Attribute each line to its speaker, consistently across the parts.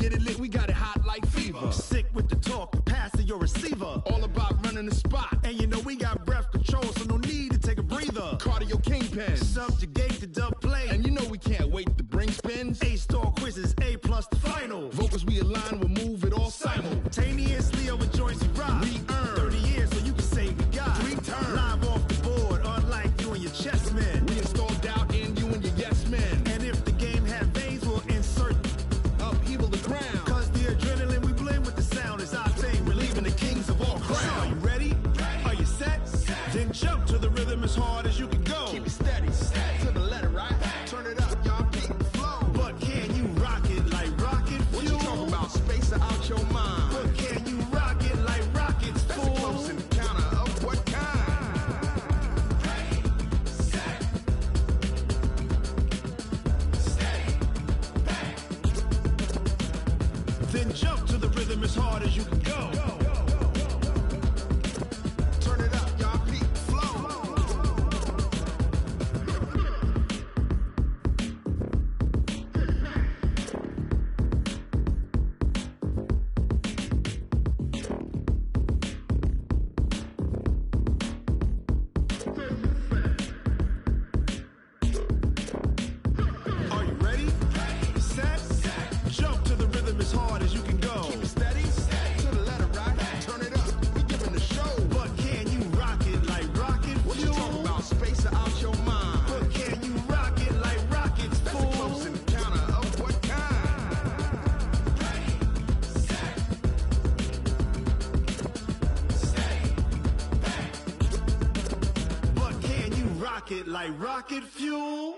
Speaker 1: get it lit, we got it hot like fever.
Speaker 2: Sick with the talk, pass to your receiver.
Speaker 1: All about running the spot.
Speaker 2: And you know we got breath control, so no need to take a breather.
Speaker 1: Cardio kingpin.
Speaker 2: Subjugate the dub play.
Speaker 1: And you know we can't wait to bring spins.
Speaker 2: A-star quizzes, A+ the final.
Speaker 1: Vocals we align, we'll move it all
Speaker 2: simultaneously over joints we rock.
Speaker 1: We earn
Speaker 2: 30 years, so you can say we got
Speaker 1: 3 turns.
Speaker 2: Live off the board, unlike you and your chess men.
Speaker 1: We install doubt in you and your yes men.
Speaker 2: And if the game had veins, we'll insert
Speaker 1: upheaval the crown.
Speaker 2: Cause the adrenaline we blend with the sound is our thing.
Speaker 1: Relieving the kings of all crowns.
Speaker 2: So are you ready? Are you set? Then jump to the rhythm as hard as you can go.
Speaker 1: Keep it steady, to the letter, right? Turn it up, y'all, keep it flow.
Speaker 2: But can you rock it like rocket fuel?
Speaker 1: What you talking about? Space or out your mind?
Speaker 2: But can you rock it like rockets,
Speaker 1: That's
Speaker 2: fool?
Speaker 1: a close encounter of what kind?
Speaker 2: Then jump to the rhythm as hard as you can go.
Speaker 1: Turn it up, y'all, keep it flow.
Speaker 2: Are you ready? Set? Jump to the rhythm as hard as you can go.
Speaker 1: Keep it steady, to the letter, right? Turn it up, we giving the show.
Speaker 2: But can you rock it like rocket
Speaker 1: What you
Speaker 2: fuel?
Speaker 1: talking about? Space or out your mind?
Speaker 2: But can you rock it like rockets,
Speaker 1: That's a
Speaker 2: fool?
Speaker 1: close encounter of what kind?
Speaker 2: But can you rock it like rocket fuel?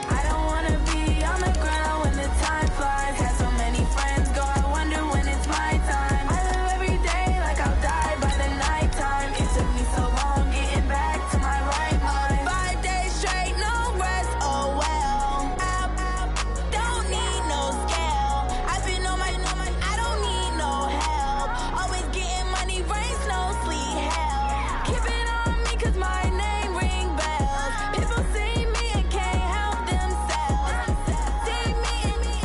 Speaker 3: I don't wanna be on the ground when the time flies. Had so many friends go, I wonder when it's my time. I live every day like I'll die by the nighttime. It took me so long getting back to my right mind. 5 days straight, no rest, oh well. I don't need no scale. I've been on my, I don't need no help. Always getting money, rain, snow, sleet, hell. Keep it on me cause my name ring bells. People see me and can't help themselves. See me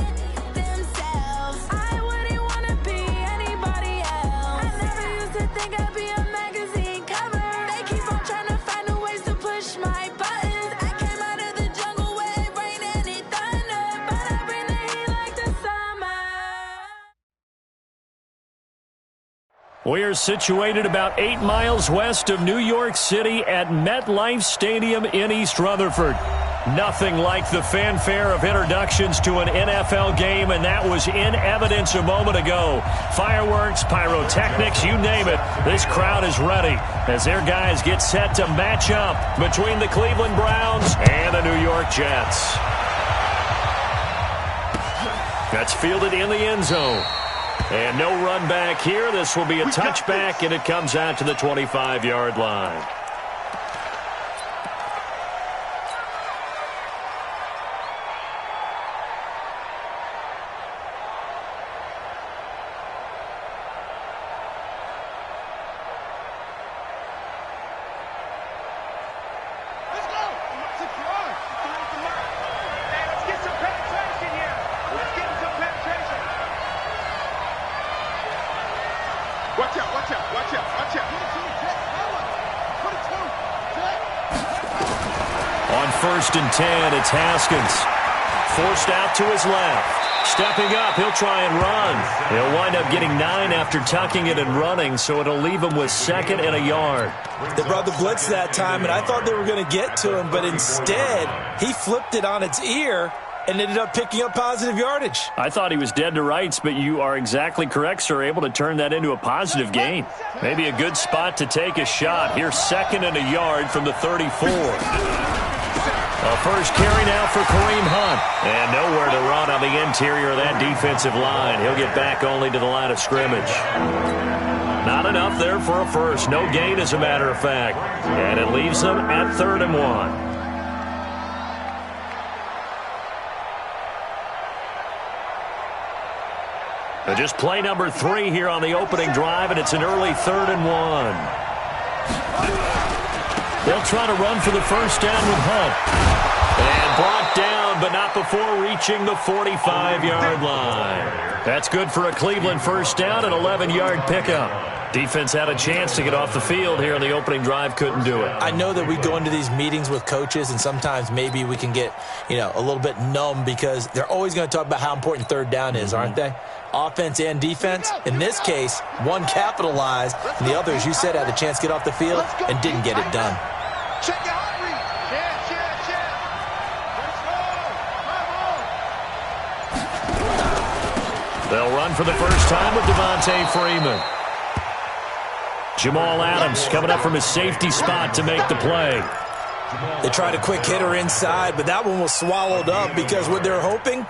Speaker 3: and themselves. I wouldn't wanna be anybody else. I never used to think I'd be a magazine cover. They keep on trying to find new ways to push my buttons. I came out of the jungle where it rained and it thundered, but I bring the heat like the summer.
Speaker 4: We are situated about 8 miles west of New York City at MetLife Stadium in East Rutherford. Nothing like the fanfare of introductions to an NFL game, and that was in evidence a moment ago. Fireworks, pyrotechnics, you name it. This crowd is ready as their guys get set to match up between the Cleveland Browns and the New York Jets. That's fielded in the end zone. And no run back here. This will be a touchback, and it comes out to the 25-yard line.
Speaker 5: Let's go! Secure! Hey, let's get some penetration here! Let's get some penetration! Watch out, watch out, watch out, watch out!
Speaker 4: On 1st and 10, it's Haskins. Forced out to his left. Stepping up, he'll try and run. He'll wind up getting 9 after tucking it and running, so it'll leave him with 2nd and a yard.
Speaker 6: They brought the blitz that time, and I thought they were going to get to him, but instead, he flipped it on its ear and ended up picking up positive yardage.
Speaker 4: I thought he was dead to rights, but you are exactly correct, sir. Able to turn that into a positive gain. Maybe a good spot to take a shot. Here's 2nd and a yard from the 34. A first carry now for Kareem Hunt. And nowhere to run on the interior of that defensive line. He'll get back only to the line of scrimmage. Not enough there for a first. No gain, as a matter of fact. And it leaves them at 3rd and 1. Just play number 3 here on the opening drive, and it's an early 3rd and 1. They'll try to run for the first down with Hunt. And brought down, but not before reaching the 45-yard line. That's good for a Cleveland first down, an 11-yard pickup. Defense had a chance to get off the field here on the opening drive, couldn't do it.
Speaker 6: I know that we go into these meetings with coaches, and sometimes maybe we can get, a little bit numb because they're always going to talk about how important 3rd down is, aren't they? Offense and defense. In this case, one capitalized, and the other, as you said, had a chance to get off the field and didn't get it done.
Speaker 5: Check your heart rate. Check.
Speaker 4: They'll run for the first time with Devontae Freeman. Jamal Adams coming up from his safety spot to make the play.
Speaker 6: They tried a quick hitter inside, but that one was swallowed up because what they're hoping,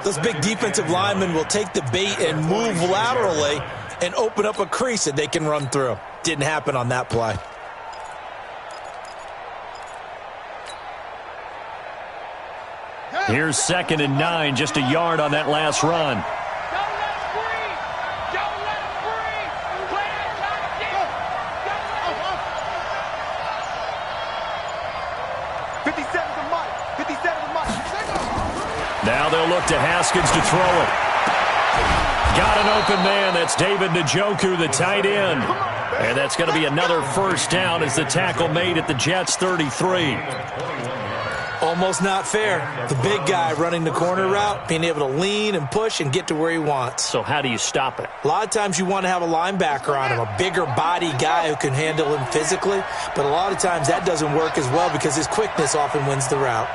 Speaker 6: those big defensive linemen will take the bait and move laterally and open up a crease that they can run through. Didn't happen on that play.
Speaker 4: Here's 2nd and 9, just a yard on that last run. Now they'll look to Haskins to throw it. Got an open man. That's David Njoku, the tight end. And that's going to be another first down as the tackle made at the Jets' 33.
Speaker 6: Almost not fair. The big guy running the corner route, being able to lean and push and get to where he wants.
Speaker 4: So how do you stop it?
Speaker 6: A lot of times you want to have a linebacker on him, a bigger body guy who can handle him physically. But a lot of times that doesn't work as well because his quickness often wins the route.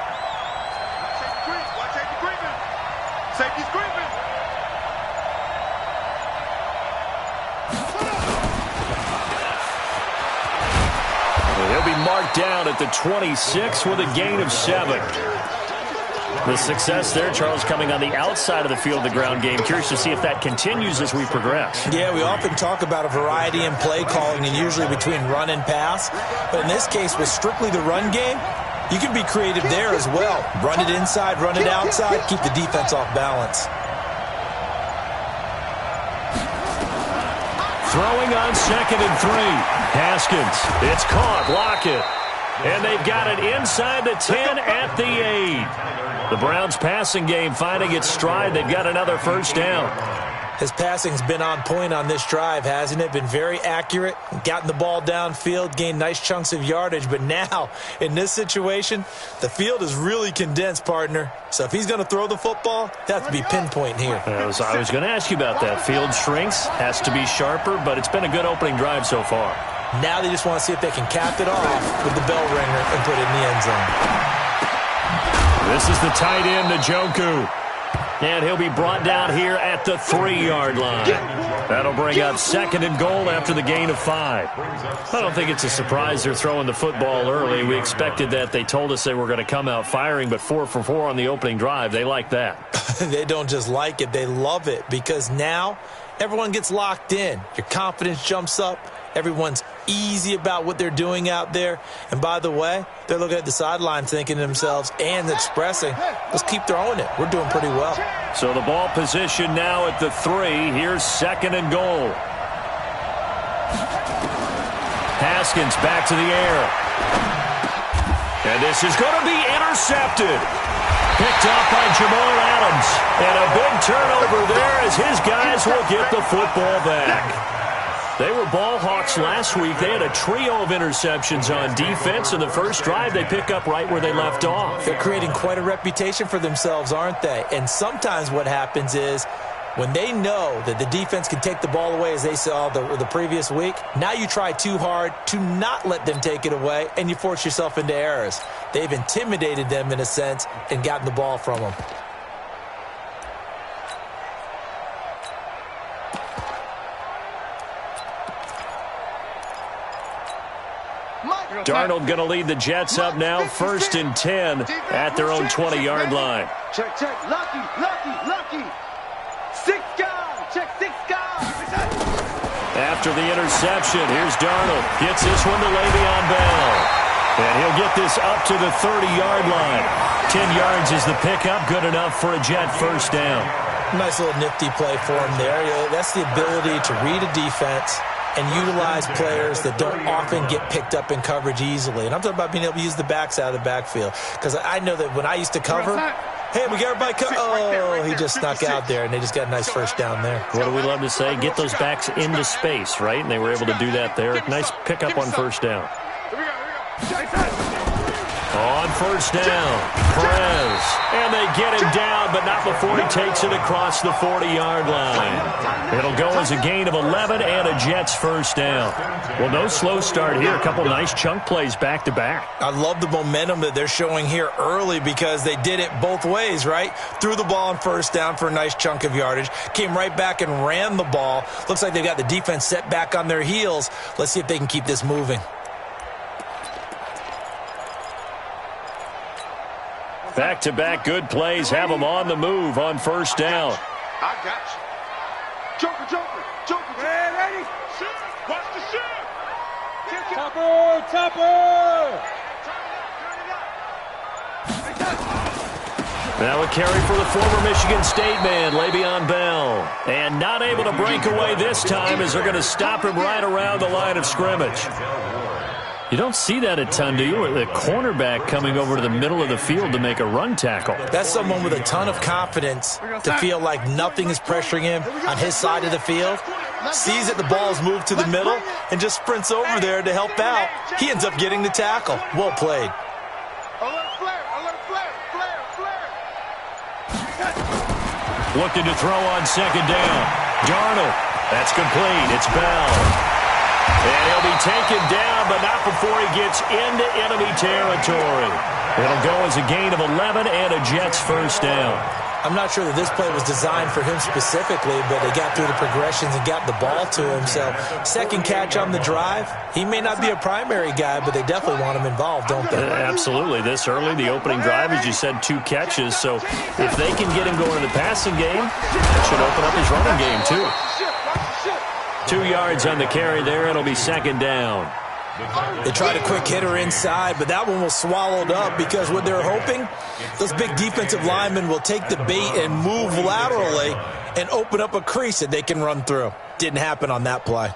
Speaker 5: Safety's creeping.
Speaker 4: He'll be marked down at the 26 with a gain of 7. The success there, Charles, coming on the outside of the field, the ground game. Curious to see if that continues as we progress.
Speaker 6: Yeah, we often talk about a variety in play calling and usually between run and pass. But in this case, with strictly the run game, you can be creative there as well. Run it inside, run it outside, keep the defense off balance.
Speaker 4: Throwing on 2nd and 3. Haskins. It's caught. Lockett. And they've got it inside the 10 at the 8. The Browns passing game finding its stride. They've got another first down.
Speaker 6: His passing's been on point on this drive, hasn't it? Been very accurate, gotten the ball downfield, gained nice chunks of yardage. But now, in this situation, the field is really condensed, partner. So if he's going to throw the football, it has to be pinpoint here.
Speaker 4: I was going to ask you about that. Field shrinks, has to be sharper, but it's been a good opening drive so far.
Speaker 6: Now they just want to see if they can cap it off with the bell ringer and put it in the end zone.
Speaker 4: This is the tight end, Njoku. And he'll be brought down here at the 3-yard line. That'll bring up 2nd and goal after the gain of 5. I don't think it's a surprise they're throwing the football early. We expected that. They told us they were going to come out firing, but 4 for 4 on the opening drive. They like that.
Speaker 6: They don't just like it. They love it because now everyone gets locked in. Your confidence jumps up. Everyone's easy about what they're doing out there. And by the way, they're looking at the sideline thinking to themselves and expressing, let's keep throwing it. We're doing pretty well.
Speaker 4: So the ball position now at the 3. Here's 2nd and goal. Haskins back to the air. And this is going to be intercepted. Picked up by Jamal Adams. And a big turnover there as his guys will get the football back. They were ball hawks last week. They had a trio of interceptions on defense. In the first drive, they pick up right where they left off.
Speaker 6: They're creating quite a reputation for themselves, aren't they? And sometimes what happens is when they know that the defense can take the ball away, as they saw the previous week, now you try too hard to not let them take it away, and you force yourself into errors. They've intimidated them in a sense and gotten the ball from them.
Speaker 4: Darnold going to lead the Jets up now, 1st and 10 at their own 20-yard line.
Speaker 5: Check, check. Lucky. 6 guys. Check 6 guys.
Speaker 4: After the interception, here's Darnold. Gets this one to Le'Veon Bell. And he'll get this up to the 30-yard line. 10 yards is the pickup. Good enough for a Jet first down.
Speaker 6: Nice little nifty play for him there. That's the ability to read a defense and utilize players that don't often get picked up in coverage easily. And I'm talking about being able to use the backs out of the backfield. Because I know that when I used to cover, hey, we got everybody oh, he just snuck out there, and they just got a nice first down there.
Speaker 4: What do we love to say? Get those backs into space, right? And they were able to do that there. Nice pickup on first down. On first down, Perez. And they get him down, but not before he takes it across the 40-yard line. It'll go as a gain of 11 and a Jets first down. Well, no slow start here. A couple nice chunk plays back-to-back.
Speaker 6: I love the momentum that they're showing here early because they did it both ways, right? Threw the ball on first down for a nice chunk of yardage. Came right back and ran the ball. Looks like they've got the defense set back on their heels. Let's see if they can keep this moving.
Speaker 4: Back-to-back good plays have them on the move on first down.
Speaker 5: I got you. Joker. Man, ready? Shoot. Watch the shoot. Topper.
Speaker 4: Now a carry for the former Michigan State man, Le'Veon Bell. And not able to break away this time as they're going to stop him right around the line of scrimmage. You don't see that a ton, do you? The cornerback coming over to the middle of the field to make a run tackle.
Speaker 6: That's someone with a ton of confidence to feel like nothing is pressuring him on his side of the field. Sees that the ball is moved to the middle and just sprints over there to help out. He ends up getting the tackle. Well played.
Speaker 5: Alert flare.
Speaker 4: Looking to throw on second down. Darnold. That's complete. It's Bell. And he'll be taken down, but not before he gets into enemy territory. It'll go as a gain of 11 and a Jets first down.
Speaker 6: I'm not sure that this play was designed for him specifically, but they got through the progressions and got the ball to him. So second catch on the drive. He may not be a primary guy, but they definitely want him involved, don't they?
Speaker 4: Absolutely. This early, the opening drive, as you said, 2 catches. So if they can get him going in the passing game, that should open up his running game too. 2 yards on the carry there. It'll be second down.
Speaker 6: They tried a quick hitter inside, but that one was swallowed up because what they're hoping, those big defensive linemen will take the bait and move laterally and open up a crease that they can run through. Didn't happen on that play.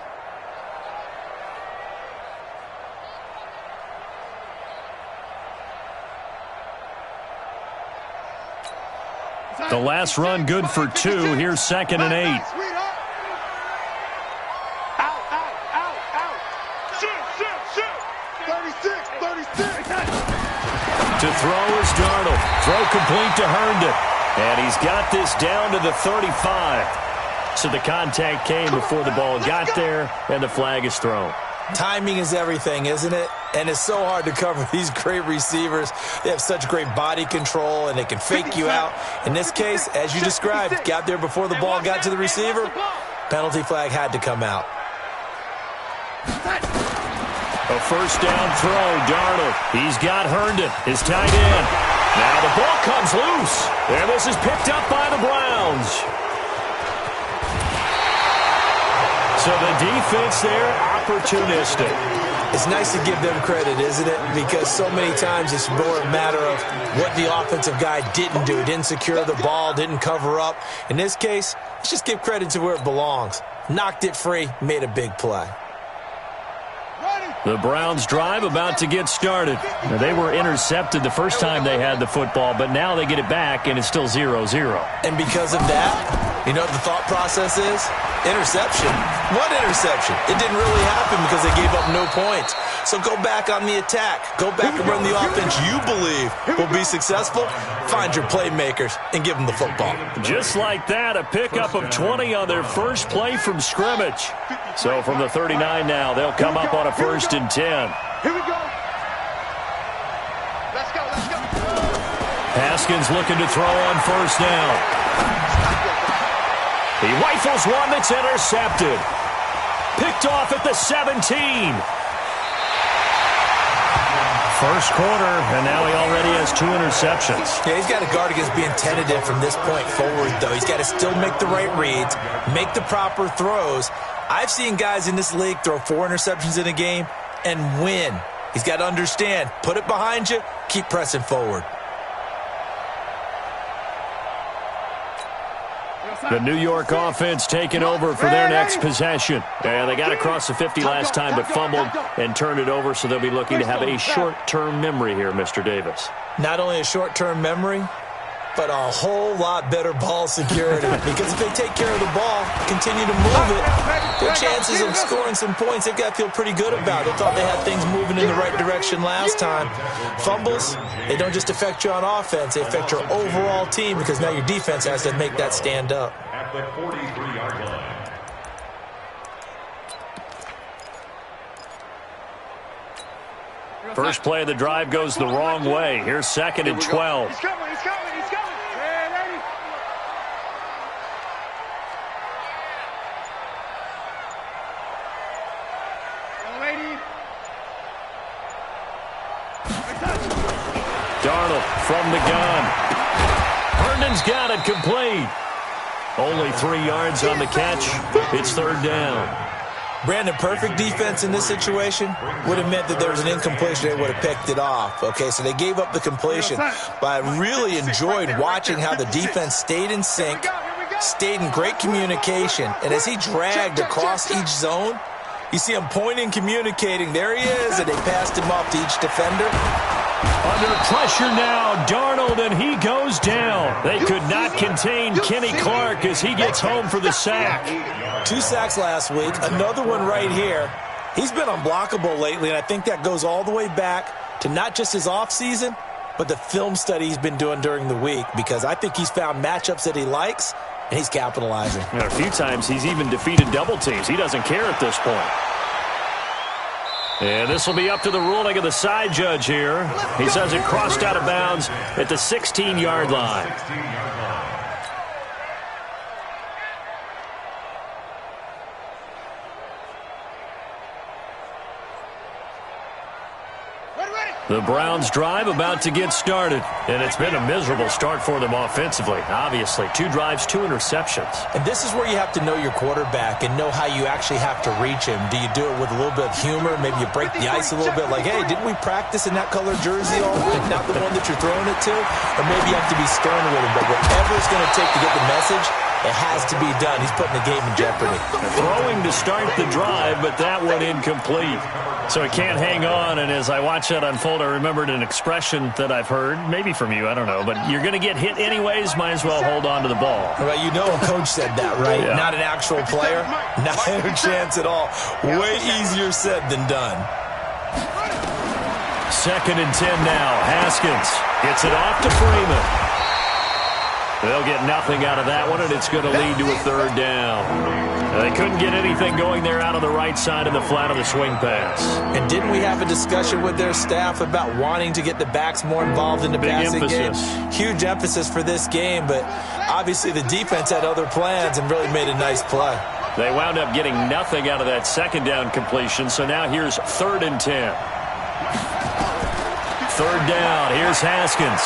Speaker 4: The last run good for 2. Here's 2nd and 8. To throw is Darnold. Throw complete to Herndon. And he's got this down to the 35. So the contact came before the ball got there, and the flag is thrown.
Speaker 6: Timing is everything, isn't it? And it's so hard to cover these great receivers. They have such great body control, and they can fake you out. In this case, as you described, got there before the ball got to the receiver. Penalty flag had to come out.
Speaker 4: A first down throw, Darnold. He's got Herndon, his tight end. Now the ball comes loose. And this is picked up by the Browns. So the defense there, opportunistic.
Speaker 6: It's nice to give them credit, isn't it? Because so many times it's more a matter of what the offensive guy didn't do. Didn't secure the ball, didn't cover up. In this case, let's just give credit to where it belongs. Knocked it free, made a big play.
Speaker 4: The Browns drive about to get started. Now, they were intercepted the first time they had the football, but now they get it back, and it's still 0-0.
Speaker 6: And because of that, you know what the thought process is? Interception. What interception? It didn't really happen because they gave up no points. So go back on the attack. Go back and run the offense you believe will be successful. Find your playmakers and give them the football.
Speaker 4: Just like that, a pickup of 20 on their first play from scrimmage. So from the 39 now, they'll come up on a 1st and 10.
Speaker 5: Here we go. Let's go.
Speaker 4: Haskins looking to throw on first down. He rifles one that's intercepted. Picked off at the 17. First quarter, and now he already has 2 interceptions.
Speaker 6: Yeah, he's got to guard against being tentative from this point forward, though. He's got to still make the right reads, make the proper throws. I've seen guys in this league throw 4 interceptions in a game and win. He's got to understand, put it behind you, keep pressing forward.
Speaker 4: The New York offense taking over for their next possession. And they got across the 50 last time, but fumbled and turned it over, so they'll be looking to have a short-term memory here, Mr. Davis.
Speaker 6: Not only a short-term memory, but a whole lot better ball security. Because if they take care of the ball, continue to move it, their chances of scoring some points, they've got to feel pretty good about it. They thought they had things moving in the right direction last time. Fumbles, they don't just affect you on offense, they affect your overall team because now your defense has to make that stand up.
Speaker 7: At the 43-yard line.
Speaker 4: First play of the drive goes the wrong way. Here's 2nd and 12.
Speaker 5: He's coming, he's coming, he's coming. Hey, lady. Young lady.
Speaker 4: Darnold from the gun. Herndon's got it complete. Only 3 yards on the catch. It's 3rd down.
Speaker 6: Brandon, perfect defense in this situation would have meant that there was an incompletion. They would have picked it off. Okay, so they gave up the completion. But I really enjoyed watching how the defense stayed in sync, stayed in great communication. And as he dragged across each zone, you see him pointing, communicating. There he is, and they passed him off to each defender.
Speaker 4: Under pressure now, Darnold, and he goes down. They could not contain Kenny Clark as he gets home for the sack.
Speaker 6: 2 sacks last week, another one right here. He's been unblockable lately, and I think that goes all the way back to not just his offseason, but the film study he's been doing during the week, because I think he's found matchups that he likes, and he's capitalizing.
Speaker 4: A few times he's even defeated double teams. He doesn't care at this point. And this will be up to the ruling of the side judge here. He says it crossed out of bounds at the 16-yard line. The Browns' drive about to get started, and it's been a miserable start for them offensively. Obviously, 2 drives, 2 interceptions.
Speaker 6: And this is where you have to know your quarterback and know how you actually have to reach him. Do you do it with a little bit of humor? Maybe you break the ice a little bit, like, hey, didn't we practice in that color jersey all week, not the one that you're throwing it to? Or maybe you have to be stern with him, but whatever it's going to take to get the message, it has to be done. He's putting the game in jeopardy.
Speaker 4: Throwing to start the drive, but that one incomplete. So he can't hang on, and as I watch that unfold, I remembered an expression that I've heard, maybe from you, I don't know, but you're going to get hit anyways, might as well hold on to the ball.
Speaker 6: Well, you know a coach said that, right?
Speaker 4: Yeah.
Speaker 6: Not an actual player. Not a chance at all. Way easier said than done.
Speaker 4: 2nd and 10 now. Haskins gets it off to Freeman. They'll get nothing out of that one, and it's going to lead to a 3rd down. They couldn't get anything going there out of the right side of the flat of the swing pass. And
Speaker 6: didn't we have a discussion with their staff about wanting to get the backs more involved in the passing game? Huge emphasis for this game, but obviously the defense had other plans and really made a nice play.
Speaker 4: They wound up getting nothing out of that 2nd down completion, so now here's 3rd and 10. 3rd down, here's Haskins.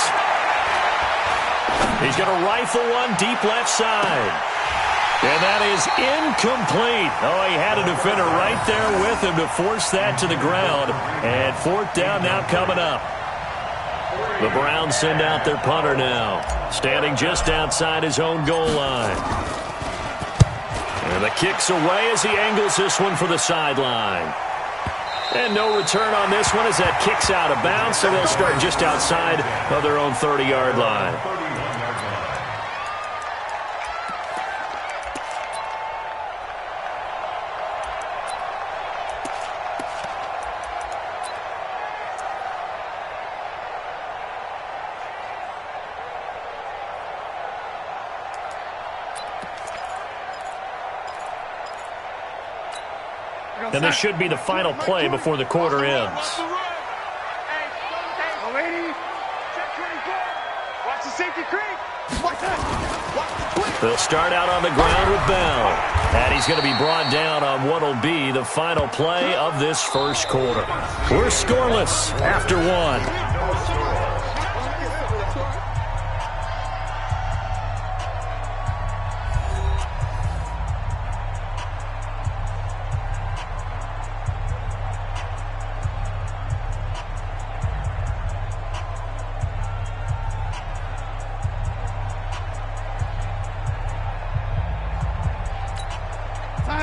Speaker 4: He's going to rifle one deep left side. And that is incomplete. Oh, he had a defender right there with him to force that to the ground. And 4th down now coming up. The Browns send out their punter now, standing just outside his own goal line. And the kick's away as he angles this one for the sideline. And no return on this one as that kick's out of bounds, so they'll start just outside of their own 30-yard line. And this should be the final play before the quarter ends.
Speaker 5: Lady, check 24. Watch the safety creep. Watch that. Watch the quick.
Speaker 4: They'll start out on the ground with Bell. And he's going to be brought down on what will be the final play of this first quarter. We're scoreless after one.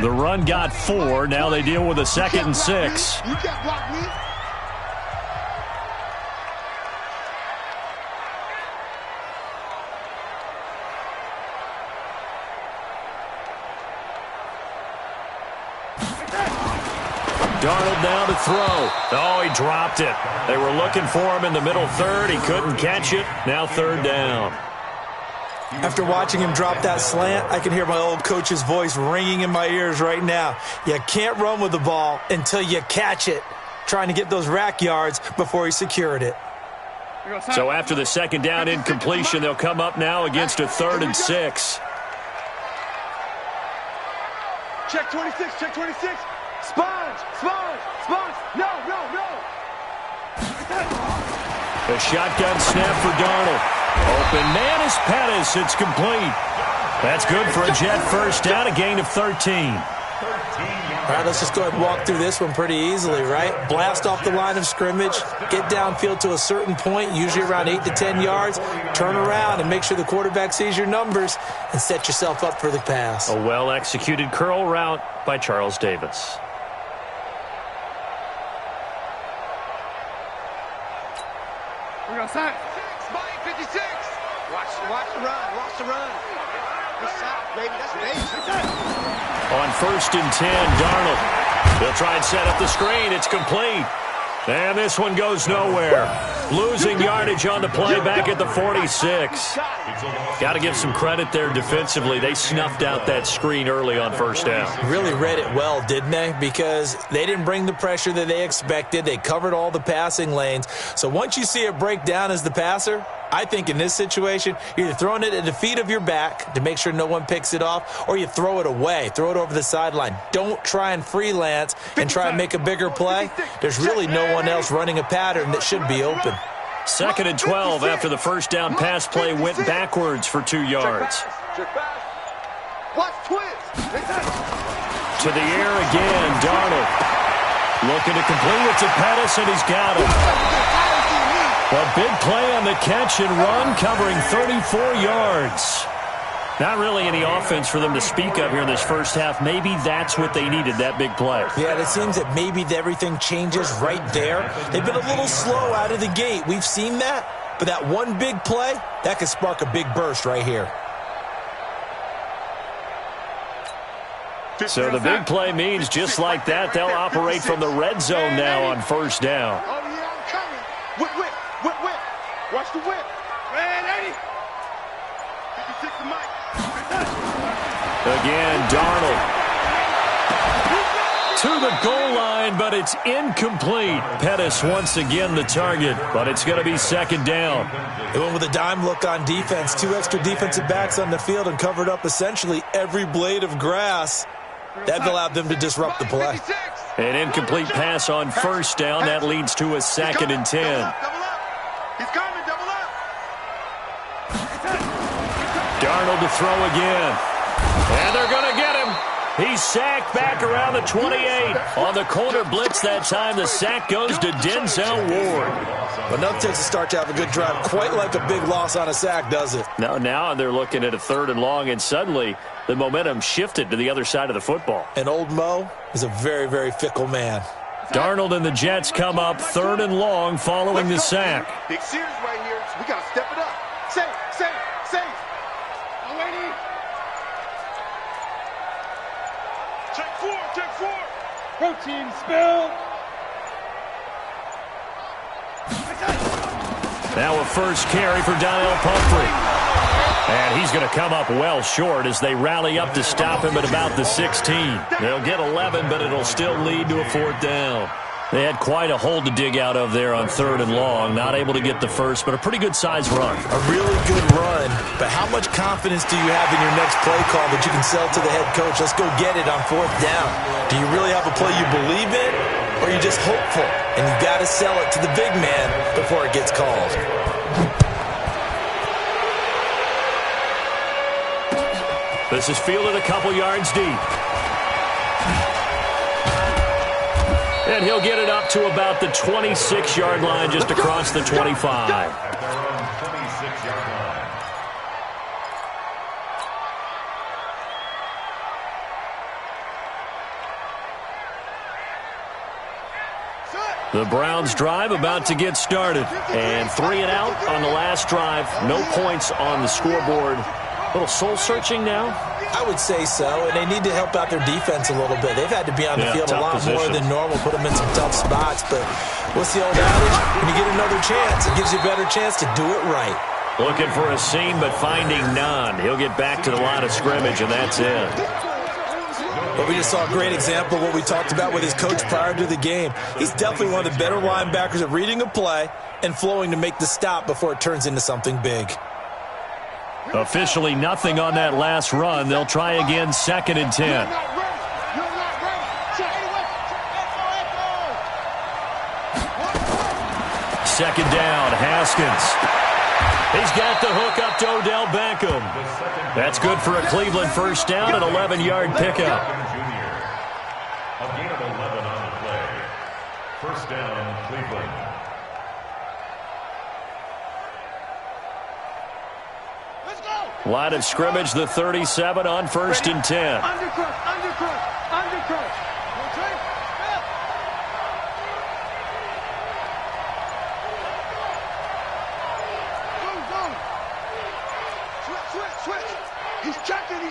Speaker 4: The run got 4. Now they deal with a 2nd and 6.
Speaker 2: You can't block me.
Speaker 4: Darnold now to throw. Oh, he dropped it. They were looking for him in the middle third. He couldn't catch it. Now 3rd down.
Speaker 6: After watching him drop that slant, I can hear my old coach's voice ringing in my ears right now. You can't run with the ball until you catch it. Trying to get those rack yards before he secured it.
Speaker 4: So after the 2nd down incompletion, they'll come up now against a 3rd and 6.
Speaker 5: Check 26, check 26. Sponge, sponge, sponge. No.
Speaker 4: A shotgun snap for Darnold. Open man is Pettis. It's complete. That's good for a Jet first down, a gain of 13.
Speaker 6: All right, let's just go ahead and walk through this one pretty easily, right? Blast off the line of scrimmage, get downfield to a certain point, usually around 8 to 10 yards, turn around and make sure the quarterback sees your numbers and set yourself up for the pass.
Speaker 4: A well-executed curl route by Charles Davis.
Speaker 5: We're going to sign. 56. Watch the run. Good shot, baby. That's amazing.
Speaker 4: On 1st and 10, Darnold. They'll try and set up the screen. It's complete. And this one goes nowhere. Losing yardage on the play back at the 46. Got to give some credit there defensively. They snuffed out that screen early on 1st down.
Speaker 6: Really read it well, didn't they? Because they didn't bring the pressure that they expected. They covered all the passing lanes. So once you see it break down as the passer, I think in this situation, you're either throwing it at the feet of your back to make sure no one picks it off, or you throw it away, throw it over the sideline. Don't try and freelance and try and make a bigger play. There's really no one else running a pattern that should be open.
Speaker 4: 2nd and 12 after the 1st down pass play went backwards for 2 yards.
Speaker 5: Watch twist.
Speaker 4: To the air again, Darnold. Looking to complete it to Pettis, and he's got it. A big play on the catch and run, covering 34 yards. Not really any offense for them to speak of here in this first half. Maybe that's what they needed, that big play.
Speaker 6: Yeah, it seems that maybe everything changes right there. They've been a little slow out of the gate. We've seen that. But that one big play, that could spark a big burst right here.
Speaker 4: So the big play means just like that, they'll operate from the red zone now on 1st down.
Speaker 5: Oh, yeah, I'm coming. Whip. Watch the whip. Man, 80. 56 to Mike.
Speaker 4: Again, Darnold. To the goal line, but it's incomplete. Pettis once again the target, but it's going to be 2nd down.
Speaker 6: They went with a dime look on defense. 2 extra defensive backs on the field and covered up essentially every blade of grass. That allowed them to disrupt the play.
Speaker 4: An incomplete pass on 1st down. That leads to a 2nd and 10.
Speaker 5: Double up. He's coming, double up.
Speaker 4: Darnold to throw again. And they're going to get him. He's sacked back around the 28. On the corner blitz that time, the sack goes to Denzel Ward.
Speaker 6: But nothing takes a start to have a good drive. Quite like a big loss on a sack, does it?
Speaker 4: Now they're looking at a 3rd and long, and suddenly the momentum shifted to the other side of the football.
Speaker 6: And old Mo is a very, very fickle man.
Speaker 4: Darnold and the Jets come up 3rd and long following the sack.
Speaker 5: Big series right here, so we got to step it up. Safe. I'm waiting. Check 4. Protein spill.
Speaker 4: Now a first carry for Donnell Pumphrey. And he's going to come up well short as they rally up to stop him at about the 16. They'll get 11, but it'll still lead to a 4th down. They had quite a hole to dig out of there on 3rd and long. Not able to get the first, but a pretty good-sized run.
Speaker 6: A really good run, but how much confidence do you have in your next play call that you can sell to the head coach? Let's go get it on 4th down. Do you really have a play you believe in, or are you just hopeful? And you got to sell it to the big man before it gets called.
Speaker 4: This is fielded a couple yards deep. And he'll get it up to about the 26-yard line, just across the 25.
Speaker 7: At their own 26-yard line.
Speaker 4: The Browns drive about to get started. And 3 and out on the last drive. No points on the scoreboard. A little soul-searching now?
Speaker 6: I would say so, and they need to help out their defense a little bit. They've had to be on the field a lot more than normal, put them in some tough spots. But what's the old adage? When you get another chance, it gives you a better chance to do it right.
Speaker 4: Looking for a seam, but finding none. He'll get back to the line of scrimmage, and that's it.
Speaker 6: But we just saw a great example of what we talked about with his coach prior to the game. He's definitely one of the better linebackers at reading a play and flowing to make the stop before it turns into something big.
Speaker 4: Officially nothing on that last run. They'll try again, 2nd and 10. Second down, Haskins. He's got the hook up to Odell Beckham. That's good for a Cleveland first down, an 11-yard pickup.
Speaker 7: A gain of 11 on the play. First down, Cleveland.
Speaker 4: Line of scrimmage, the 37 on 1st and 10.
Speaker 5: Undercrush. Okay? Switch. He's checking.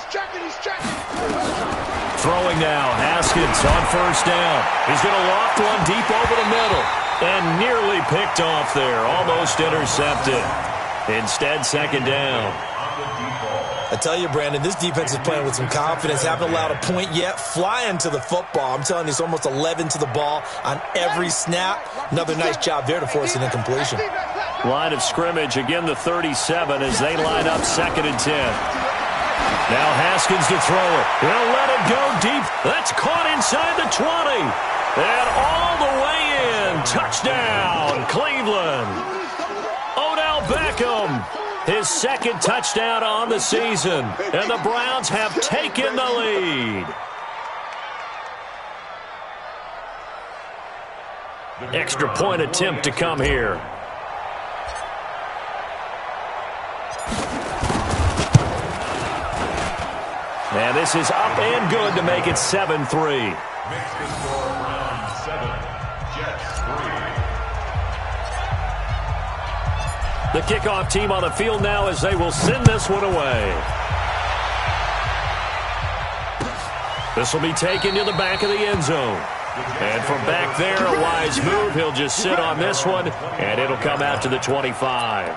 Speaker 4: Throwing now, Haskins on 1st down. He's going to loft one deep over the middle. And nearly picked off there, almost intercepted. Instead, 2nd down.
Speaker 6: I tell you, Brandon, this defense is playing with some confidence. Haven't allowed a point yet. Flying to the football. I'm telling you, it's almost 11 to the ball on every snap. Another nice job there to force an incompletion.
Speaker 4: Line of scrimmage, again the 37 as they line up 2nd and 10. Now Haskins to throw it. He'll let it go deep. That's caught inside the 20. And all the way in. Touchdown, Cleveland. Odell Beckham. His 2nd touchdown on the season. And the Browns have taken the lead. Extra point attempt to come here. And this is up and good to make it 7-3.
Speaker 7: Makes the score Browns 7, Jets 3.
Speaker 4: The kickoff team on the field now as they will send this one away. This will be taken to the back of the end zone. And from back there, a wise move. He'll just sit on this one, and it'll come out to the 25.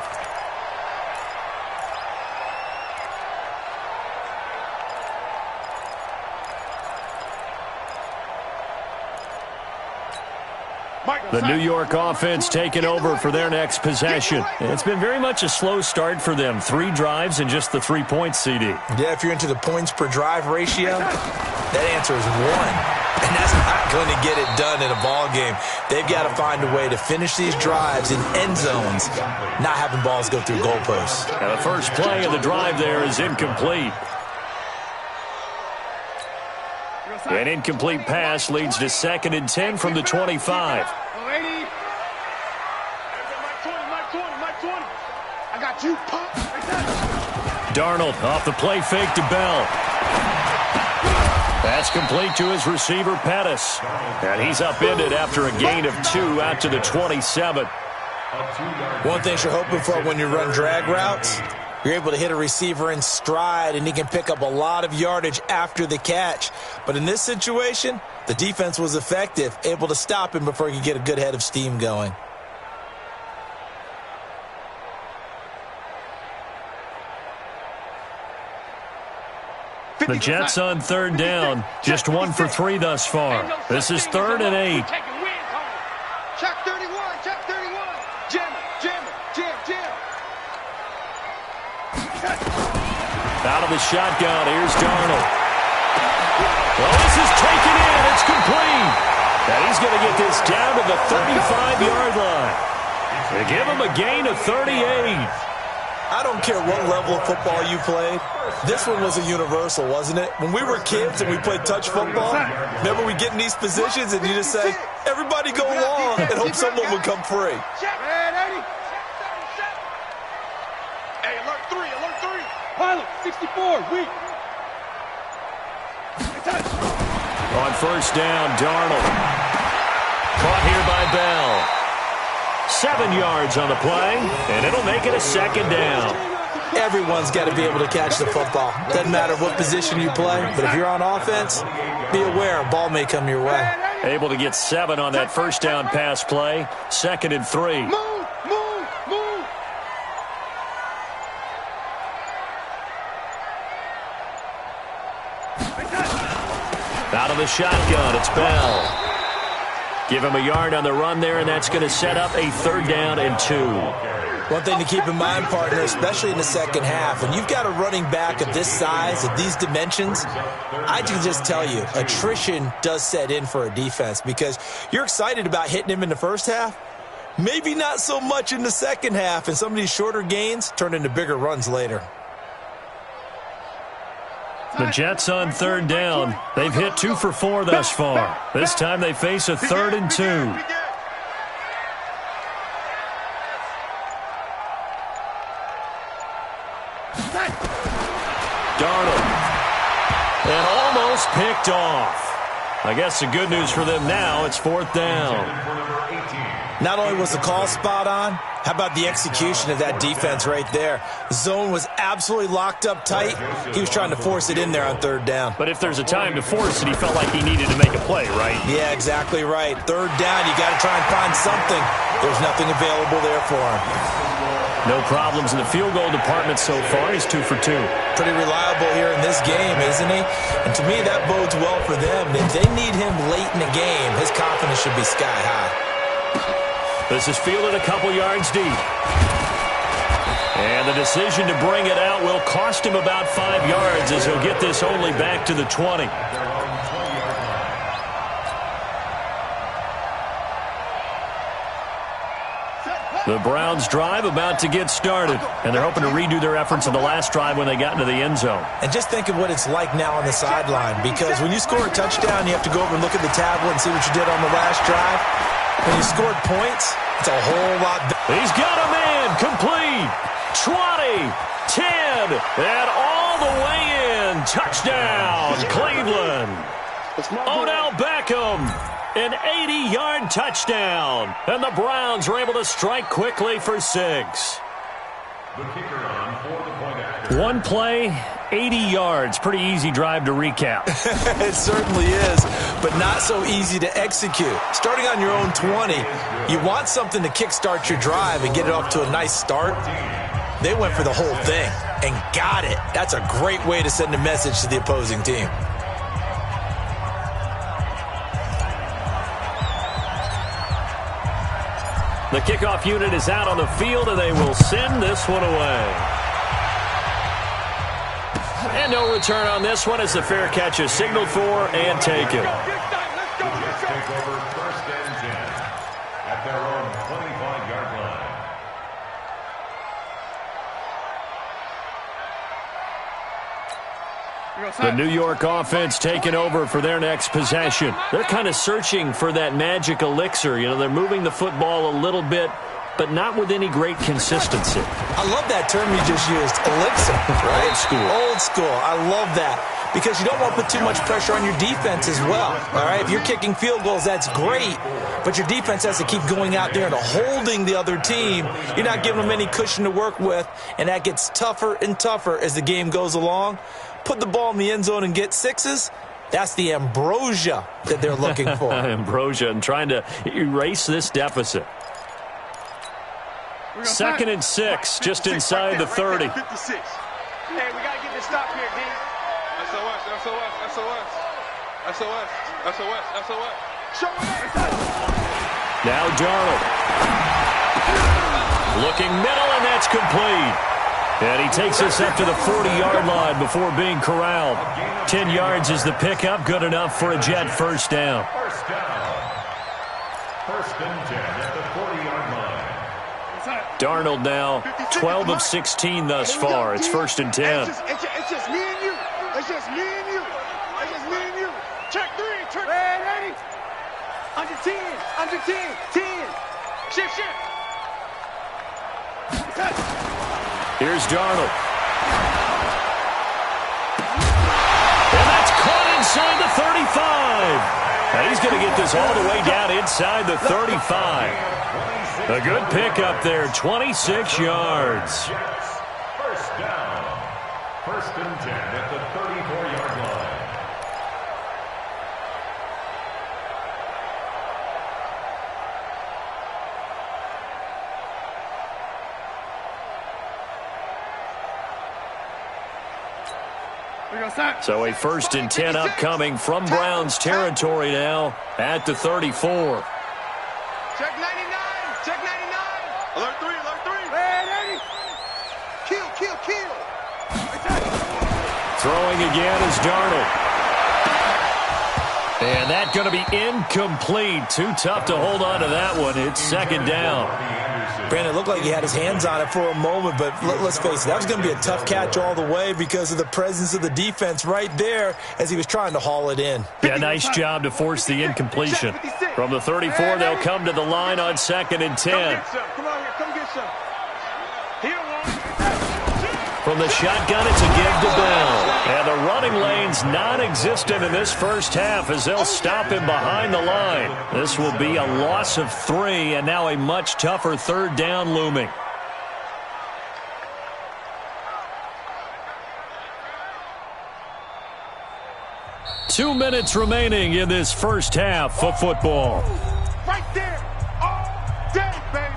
Speaker 4: The New York offense taking over for their next possession. It's been very much a slow start for them. 3 drives and just the 3 points, CD.
Speaker 6: Yeah, if you're into the points per drive ratio, that answer is 1. And that's not going to get it done in a ball game. They've got to find a way to finish these drives in end zones, not having balls go through goalposts.
Speaker 4: Now the first play of the drive there is incomplete. An incomplete pass leads to 2nd and 10 from the 25.
Speaker 5: I got you, pop.
Speaker 4: Darnold off the play fake to Bell. Pass complete to his receiver, Pettis. And he's upended after a gain of 2 out to the 27.
Speaker 6: One thing you're hoping for when you run drag routes, you're able to hit a receiver in stride, and he can pick up a lot of yardage after the catch. But in this situation, the defense was effective, able to stop him before he could get a good head of steam going.
Speaker 4: The Jets on 3rd down, just 1 for 3 thus far. This is 3rd and 8. of the shotgun. Here's Darnold. Well, this is taken in. It's complete. And he's going to get this down to the 35-yard line. They give him a gain of 38.
Speaker 6: I don't care what level of football you played. This one was a universal, wasn't it? When we were kids and we played touch football, remember we get in these positions and you just say, everybody go long and hope someone would come free.
Speaker 5: Hey, alert 3, alert 3. Pilot, 64, weak.
Speaker 4: On first down, Darnold. Caught here by Bell. 7 yards on the play, and it'll make it a second down.
Speaker 6: Everyone's got to be able to catch the football. Doesn't matter what position you play, but if you're on offense, be aware a ball may come your way.
Speaker 4: Able to get 7 on that first down pass play. 2nd and 3.
Speaker 5: Move, move, move.
Speaker 4: Out of the shotgun, it's Bell. Give him a yard on the run there, and that's going to set up a 3rd down and 2.
Speaker 6: One thing to keep in mind, partner, especially in the second half, when you've got a running back of this size, of these dimensions, I can just tell you, attrition does set in for a defense because you're excited about hitting him in the first half, maybe not so much in the second half, and some of these shorter gains turn into bigger runs later.
Speaker 4: The Jets on 3rd down. They've hit 2 for 4 thus far. This time they face a 3rd and 2. Darnold. And almost picked off. I guess the good news for them now, it's 4th down.
Speaker 6: Not only was the call spot on, how about the execution of that defense right there? The zone was absolutely locked up tight. He was trying to force it in there on 3rd down.
Speaker 4: But if there's a time to force it, he felt like he needed to make a play, right?
Speaker 6: Yeah, exactly right. 3rd down, you got to try and find something. There's nothing available there for him.
Speaker 4: No problems in the field goal department so far. He's 2 for 2.
Speaker 6: Pretty reliable here in this game, isn't he? And to me, that bodes well for them. If they need him late in the game, his confidence should be sky high.
Speaker 4: This is fielded a couple yards deep. And the decision to bring it out will cost him about 5 yards as he'll get this only back to the 20. The Browns drive about to get started, and they're hoping to redo their efforts in the last drive when they got into the end zone.
Speaker 6: And just think of what it's like now on the sideline, because when you score a touchdown, you have to go over and look at the tablet and see what you did on the last drive. When you scored points, it's a whole lot better.
Speaker 4: He's got a man, complete, 20, 10, and all the way in. Touchdown, Cleveland. Odell Beckham, an 80-yard touchdown. And the Browns are able to strike quickly for 6.
Speaker 7: The kicker on for the point after.
Speaker 4: One play, 80 yards. Pretty easy drive to recap.
Speaker 6: It certainly is, but not so easy to execute. Starting on your own 20, you want something to kickstart your drive and get it off to a nice start. They went for the whole thing and got it. That's a great way to send a message to the opposing team.
Speaker 4: The kickoff unit is out on the field, and they will send this one away. And no return on this one as the fair catch is signaled for and taken.
Speaker 7: Jets take over 1st and 10 at their own 25-yard line.
Speaker 4: The New York offense taking over for their next possession. They're kind of searching for that magic elixir. You know, they're moving the football a little bit, but not with any great consistency.
Speaker 6: I love that term you just used, elixir, right?
Speaker 4: Old school.
Speaker 6: Old school. I love that because you don't want to put too much pressure on your defense as well, all right? If you're kicking field goals, that's great, but your defense has to keep going out there and holding the other team. You're not giving them any cushion to work with, and that gets tougher and tougher as the game goes along. Put the ball in the end zone and get 6s. That's the ambrosia that they're looking for.
Speaker 4: Ambrosia and trying to erase this deficit. 2nd and 6, just inside the 30.
Speaker 5: Hey, we got to get this stop here, D. SOS, SOS, SOS. SOS, SOS, SOS. Show it.
Speaker 4: Now Darnold. Looking middle, and that's complete. And he takes us up to the 40-yard line before being corralled. 10 yards is the pickup, good enough for a Jet first down.
Speaker 7: First down. First and 10 at the 40-yard line.
Speaker 4: Darnold now 12 of 16 thus far. It's first and 10.
Speaker 5: It's just me and you. It's just me and you. It's just me and you. Check 3. Check. Ready? Under 10. Under 10. 10. Shift.
Speaker 4: Here's Darnold. And that's caught inside the 35. Now he's going to get this all the way down inside the 35. A good pickup there, 26 yards.
Speaker 7: First down. First and 10 at the 34-yard line.
Speaker 4: So a first and 10 upcoming from Browns territory now at the 34.
Speaker 5: Check 99. Check 99. Alert 3. Alert 3. Ready? Kill.
Speaker 4: Throwing again is Darnold. And that's going to be incomplete. Too tough to hold on to that one. It's second down.
Speaker 6: Brandon, it looked like he had his hands on it for a moment, but let's face it, that was going to be a tough catch all the way because of the presence of the defense right there as he was trying to haul it in.
Speaker 4: Yeah, nice job to force the incompletion. From the 34, they'll come to the line on second and 10.
Speaker 5: Come on here. Come get some. Here one.
Speaker 4: From the shotgun, it's a give to Bell. And the running lane's non-existent in this first half as they'll stop him behind the line. This will be a loss of 3, and now a much tougher third down looming. Two minutes remaining in this first half of football.
Speaker 5: Right there. All day, baby.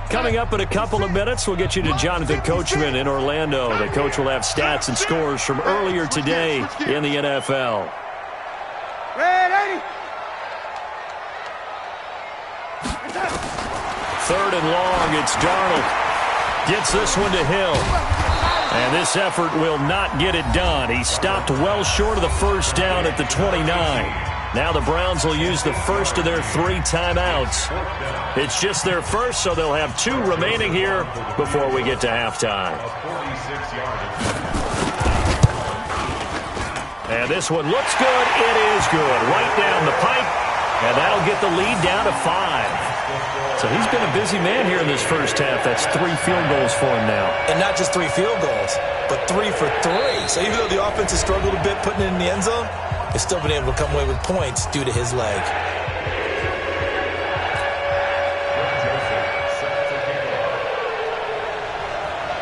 Speaker 4: Coming up in a couple of minutes, we'll get you to Jonathan Coachman in Orlando. The coach will have stats and scores from earlier today in the NFL.
Speaker 5: Ready?
Speaker 4: Third and long, it's Darnold. Gets this one to Hill. And this effort will not get it done. He stopped well short of the first down at the 29. Now the Browns will use the first of their 3 timeouts. It's just their first, so they'll have 2 remaining here before we get to halftime. And this one looks good. It is good. Right down the pipe, and that'll get the lead down to 5. So he's been a busy man here in this first half. That's 3 field goals for him now.
Speaker 6: And not just 3 field goals, but 3 for 3. So even though the offense has struggled a bit putting it in the end zone, they've still been able to come away with points due to his leg.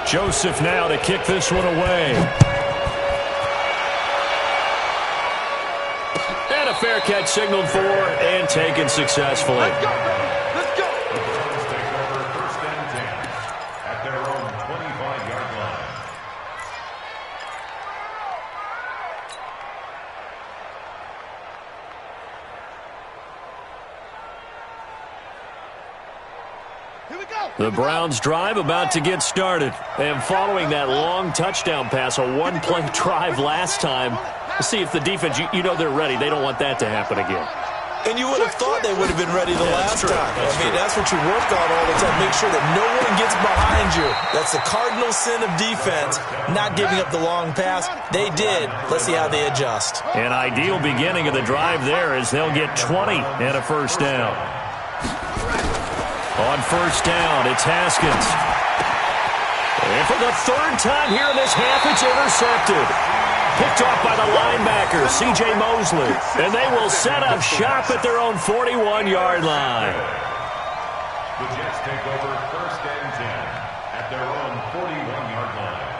Speaker 4: Joseph now to kick this one away. And a fair catch signaled for and taken successfully.
Speaker 5: Let's go, baby. Let's go.
Speaker 7: Browns take over first and 10 at their own 25-yard line.
Speaker 5: Here we go.
Speaker 4: The Browns drive about to get started. And following that long touchdown pass, a one-play drive last time, let's see if the defense, you know they're ready. They don't want that to happen again.
Speaker 6: And you would have thought they would have been ready the last time. That's what you work on all the time. Make sure that no one gets behind you. That's the cardinal sin of defense, not giving up the long pass. They did. Let's see how they adjust.
Speaker 4: An ideal beginning of the drive there as they'll get 20 and a first down. On first down, it's Haskins. And for the 3rd time here in this half, it's intercepted. Picked off by the linebacker, C.J. Mosley. And they will set up shop at their own 41-yard line.
Speaker 7: The Jets take over first and 10 at their own 41-yard line.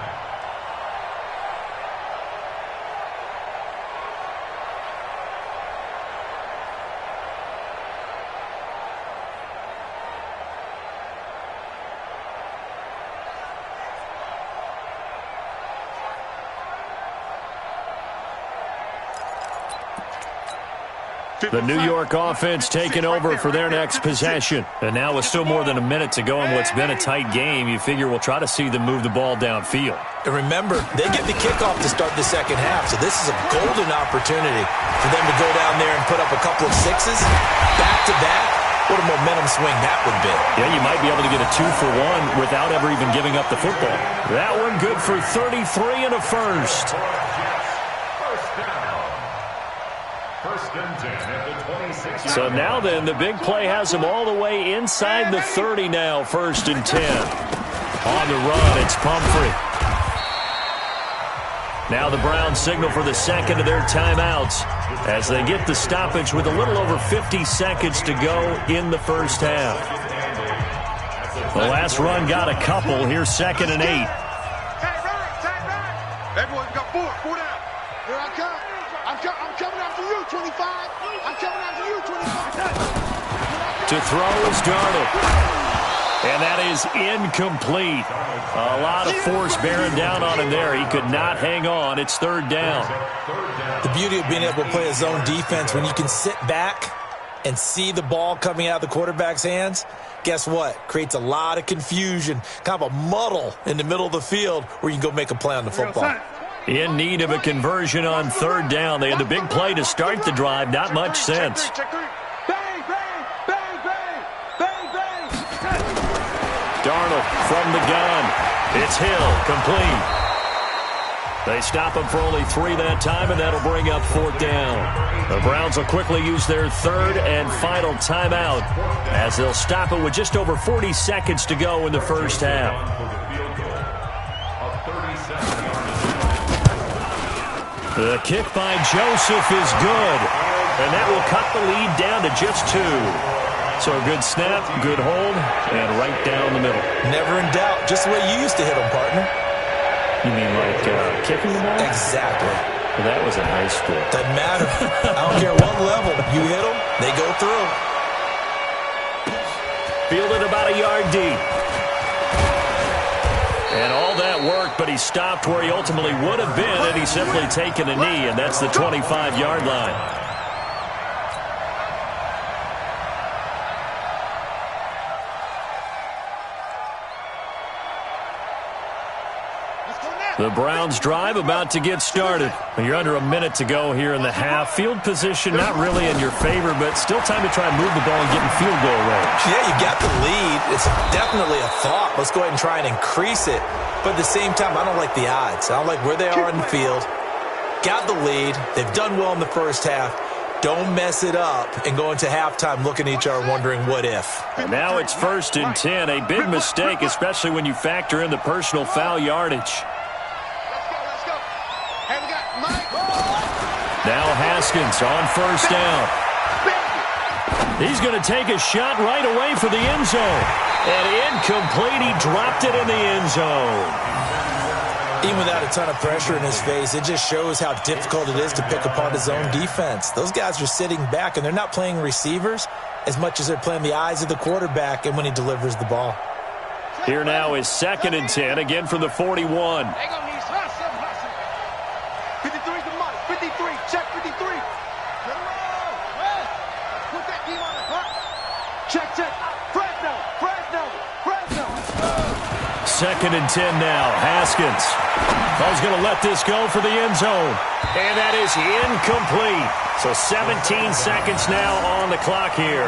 Speaker 4: The New York offense taking over for their next possession. And now with still more than a minute to go in what's been a tight game, you figure we'll try to see them move the ball downfield.
Speaker 6: And remember, they get the kickoff to start the second half, so this is a golden opportunity for them to go down there and put up a couple of sixes back-to-back. What a momentum swing that would be.
Speaker 4: Yeah, you might be able to get a 2-for-1 without ever even giving up the football. That one good for 33 and a first.
Speaker 7: First and 10 at the 26.
Speaker 4: So now then, the big play has them all the way inside the 30 now, 1st and 10. On the run, it's Pumphrey. Now the Browns signal for the second of their timeouts as they get the stoppage with a little over 50 seconds to go in the first half. The last run got a couple. Here's 2nd and 8.
Speaker 5: Tight right. Everyone got four down. Here I come. I'm coming after you, 25. I'm coming after you, 25.
Speaker 4: To throw is Darnold. And that is incomplete. A lot of force bearing down on him there. He could not hang on. It's 3rd down.
Speaker 6: The beauty of being able to play a zone defense, when you can sit back and see the ball coming out of the quarterback's hands, guess what? Creates a lot of confusion, kind of a muddle in the middle of the field where you can go make a play on the football.
Speaker 4: In need of a conversion on 3rd down. They had the big play to start the drive. Not much sense. Darnold from the gun. It's Hill, complete. They stop him for only 3 that time, and that'll bring up 4th down. The Browns will quickly use their 3rd and final timeout as they'll stop it with just over 40 seconds to go in the first half. The kick by Joseph is good, and that will cut the lead down to just 2. So a good snap, good hold, and right down the middle.
Speaker 6: Never in doubt. Just the way you used to hit them, partner.
Speaker 4: You mean like kicking the ball?
Speaker 6: Exactly.
Speaker 4: Well, that was in high school.
Speaker 6: Doesn't matter. I don't care what level. You hit them, they go through.
Speaker 4: Fielded about a yard deep. And all that work, but he stopped where he ultimately would have been had he simply taken a knee, and that's the 25-yard line. The Browns drive about to get started. You're under a minute to go here in the half. Field position not really in your favor, but still time to try and move the ball and get in field goal range.
Speaker 6: Yeah, you got the lead. It's definitely a thought. Let's go ahead and try and increase it. But at the same time, I don't like the odds. I don't like where they are in the field. Got the lead. They've done well in the first half. Don't mess it up and go into halftime looking at each other wondering what if.
Speaker 4: And now it's 1st and 10. A big mistake, especially when you factor in the personal foul yardage. Now Haskins on 1st down. He's going to take a shot right away for the end zone. And incomplete. He dropped it in the end zone.
Speaker 6: Even without a ton of pressure in his face, it just shows how difficult it is to pick apart his own defense. Those guys are sitting back, and they're not playing receivers as much as they're playing the eyes of the quarterback and when he delivers the ball.
Speaker 4: Here now is 2nd and 10, again from the 41.
Speaker 5: 53's the money. 53. Check 53. Put that team on the clock. Check. Fresno.
Speaker 4: 2nd and 10 now. Haskins. Ball's going to let this go for the end zone. And that is incomplete. So 17 seconds now on the clock here.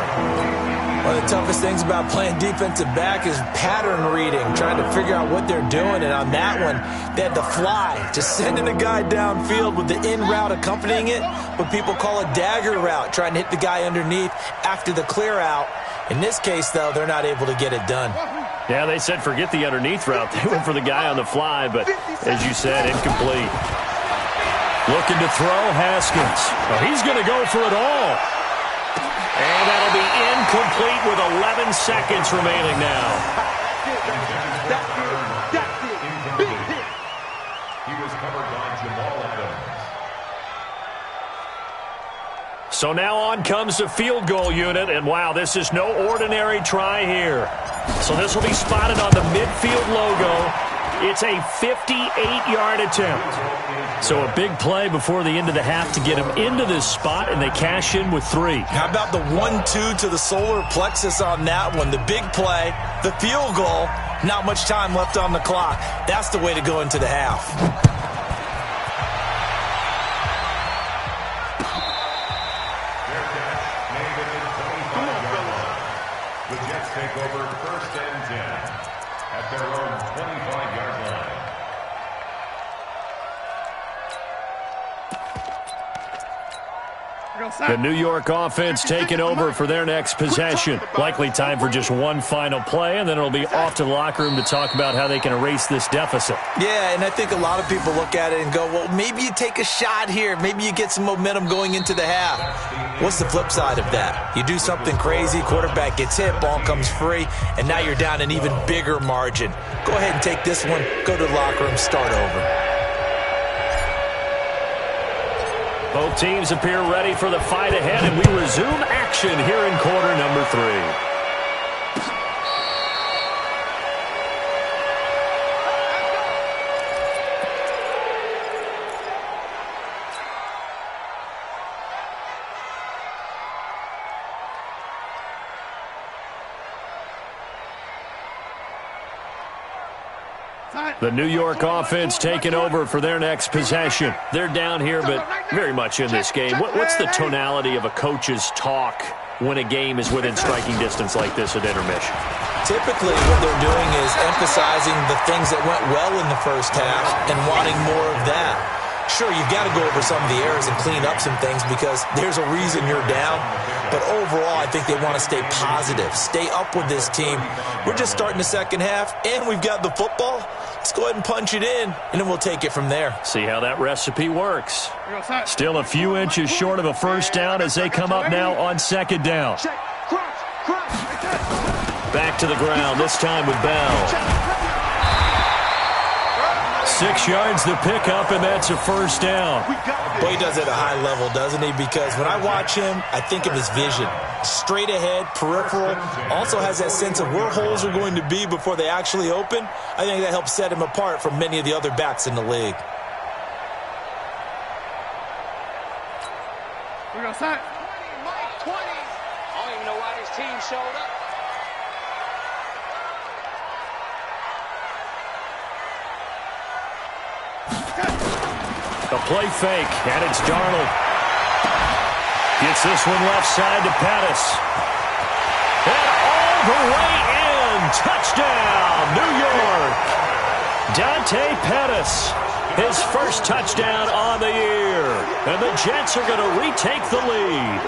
Speaker 6: One of the toughest things about playing defensive back is pattern reading, trying to figure out what they're doing. And on that one, they had to fly, just sending a guy downfield with the in route accompanying it. What people call a dagger route, trying to hit the guy underneath after the clear out. In this case, though, they're not able to get it done.
Speaker 4: Yeah, they said forget the underneath route. They went for the guy on the fly, but as you said, incomplete. Looking to throw, Haskins. Oh, he's going to go for it all. And that'll be incomplete with 11 seconds remaining now.
Speaker 7: He was covered by Jamal Adams.
Speaker 4: So now on comes the field goal unit, and wow, this is no ordinary try here. So this will be spotted on the midfield logo. It's a 58-yard attempt. So a big play before the end of the half to get him into this spot, and they cash in with 3.
Speaker 6: How about the 1-2 to the solar plexus on that one? The big play, the field goal, not much time left on the clock. That's the way to go into the half.
Speaker 7: The Jets take over 1st and 10 at their own 25-yard line.
Speaker 4: The New York offense taking over for their next possession. Likely time for just one final play, and then it'll be off to the locker room to talk about how they can erase this deficit.
Speaker 6: Yeah, and I think a lot of people look at it and go, well, maybe you take a shot here. Maybe you get some momentum going into the half. What's the flip side of that? You do something crazy, quarterback gets hit, ball comes free, and now you're down an even bigger margin. Go ahead and take this one, go to the locker room, start over.
Speaker 4: Both teams appear ready for the fight ahead, and we resume action here in quarter number 3. The New York offense taking over for their next possession. They're down here, but very much in this game. What's the tonality of a coach's talk when a game is within striking distance like this at intermission?
Speaker 6: Typically, what they're doing is emphasizing the things that went well in the first half and wanting more of that. Sure, you've got to go over some of the errors and clean up some things because there's a reason you're down. But overall, I think they want to stay positive, stay up with this team. We're just starting the second half, and we've got the football. Let's go ahead and punch it in, and then we'll take it from there.
Speaker 4: See how that recipe works. Still a few inches short of a first down as they come up now on second down. Back to the ground, this time with Bell. 6 yards the pickup, and that's a first down.
Speaker 6: Boy, he does it at a high level, doesn't he? Because when I watch him, I think of his vision. Straight ahead, peripheral, also has that sense of where holes are going to be before they actually open. I think that helps set him apart from many of the other backs in the league.
Speaker 5: We're going to start. 20. I don't even know why this team showed up.
Speaker 4: A play fake, and it's Darnold. Gets this one left side to Pettis. And all the way in. Touchdown, New York. Dante Pettis, his first touchdown on the year. And the Jets are going to retake the lead.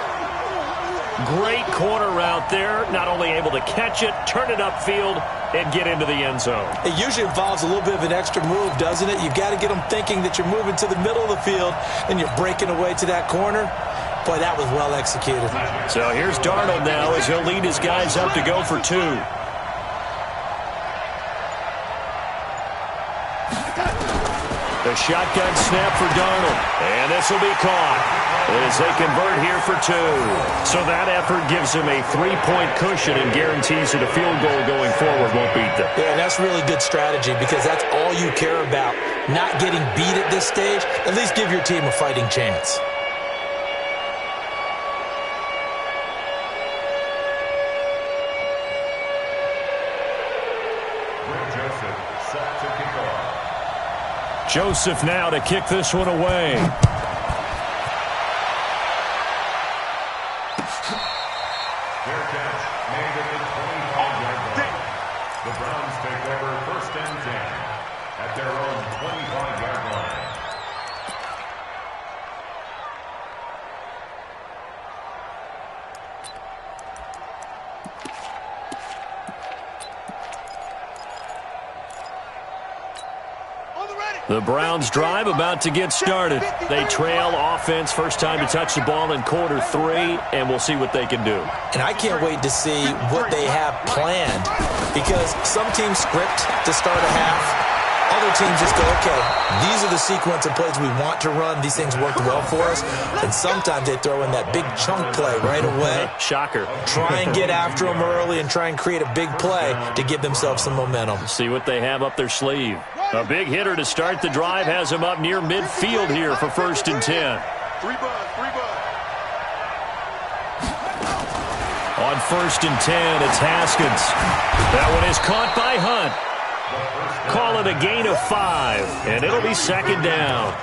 Speaker 4: Great corner route there. Not only able to catch it, turn it upfield, and get into the end zone. It usually involves a little bit of an extra move, doesn't it? You've got to get them thinking that you're moving to the middle of the field and you're breaking away to that corner. Boy, that was well executed. So here's Darnold now as he'll lead his guys up to go for 2. The shotgun snap for Darnold, and this will be caught as they convert here for 2. So that effort gives them a 3-point cushion and guarantees that a field goal going forward won't beat them. Yeah, and that's really good strategy because that's all you care about. Not getting beat at this stage, at least give your team a fighting chance. Joseph now to kick this one away.
Speaker 7: Fair catch made at the 25-yard line. The Browns take over 1st and 10 at their own 25-yard line.
Speaker 4: The Browns drive about to get started. They trail offense, first time to touch the ball in quarter 3, and we'll see what they can do. And I can't wait to see what they have planned because some teams script to start a half,
Speaker 6: Other teams just go, okay, these are the sequence of plays we want to run. These things worked well for us. And sometimes they throw in that big chunk play right away.
Speaker 4: Shocker.
Speaker 6: Try and get after them early and try and create a big play to give themselves some momentum.
Speaker 4: See what they have up their sleeve. A big hitter to start the drive has him up near midfield here for 1st and 10. On 1st and 10, it's Haskins. That one is caught by Hunt. Call it a gain of 5, and it'll be 2nd down.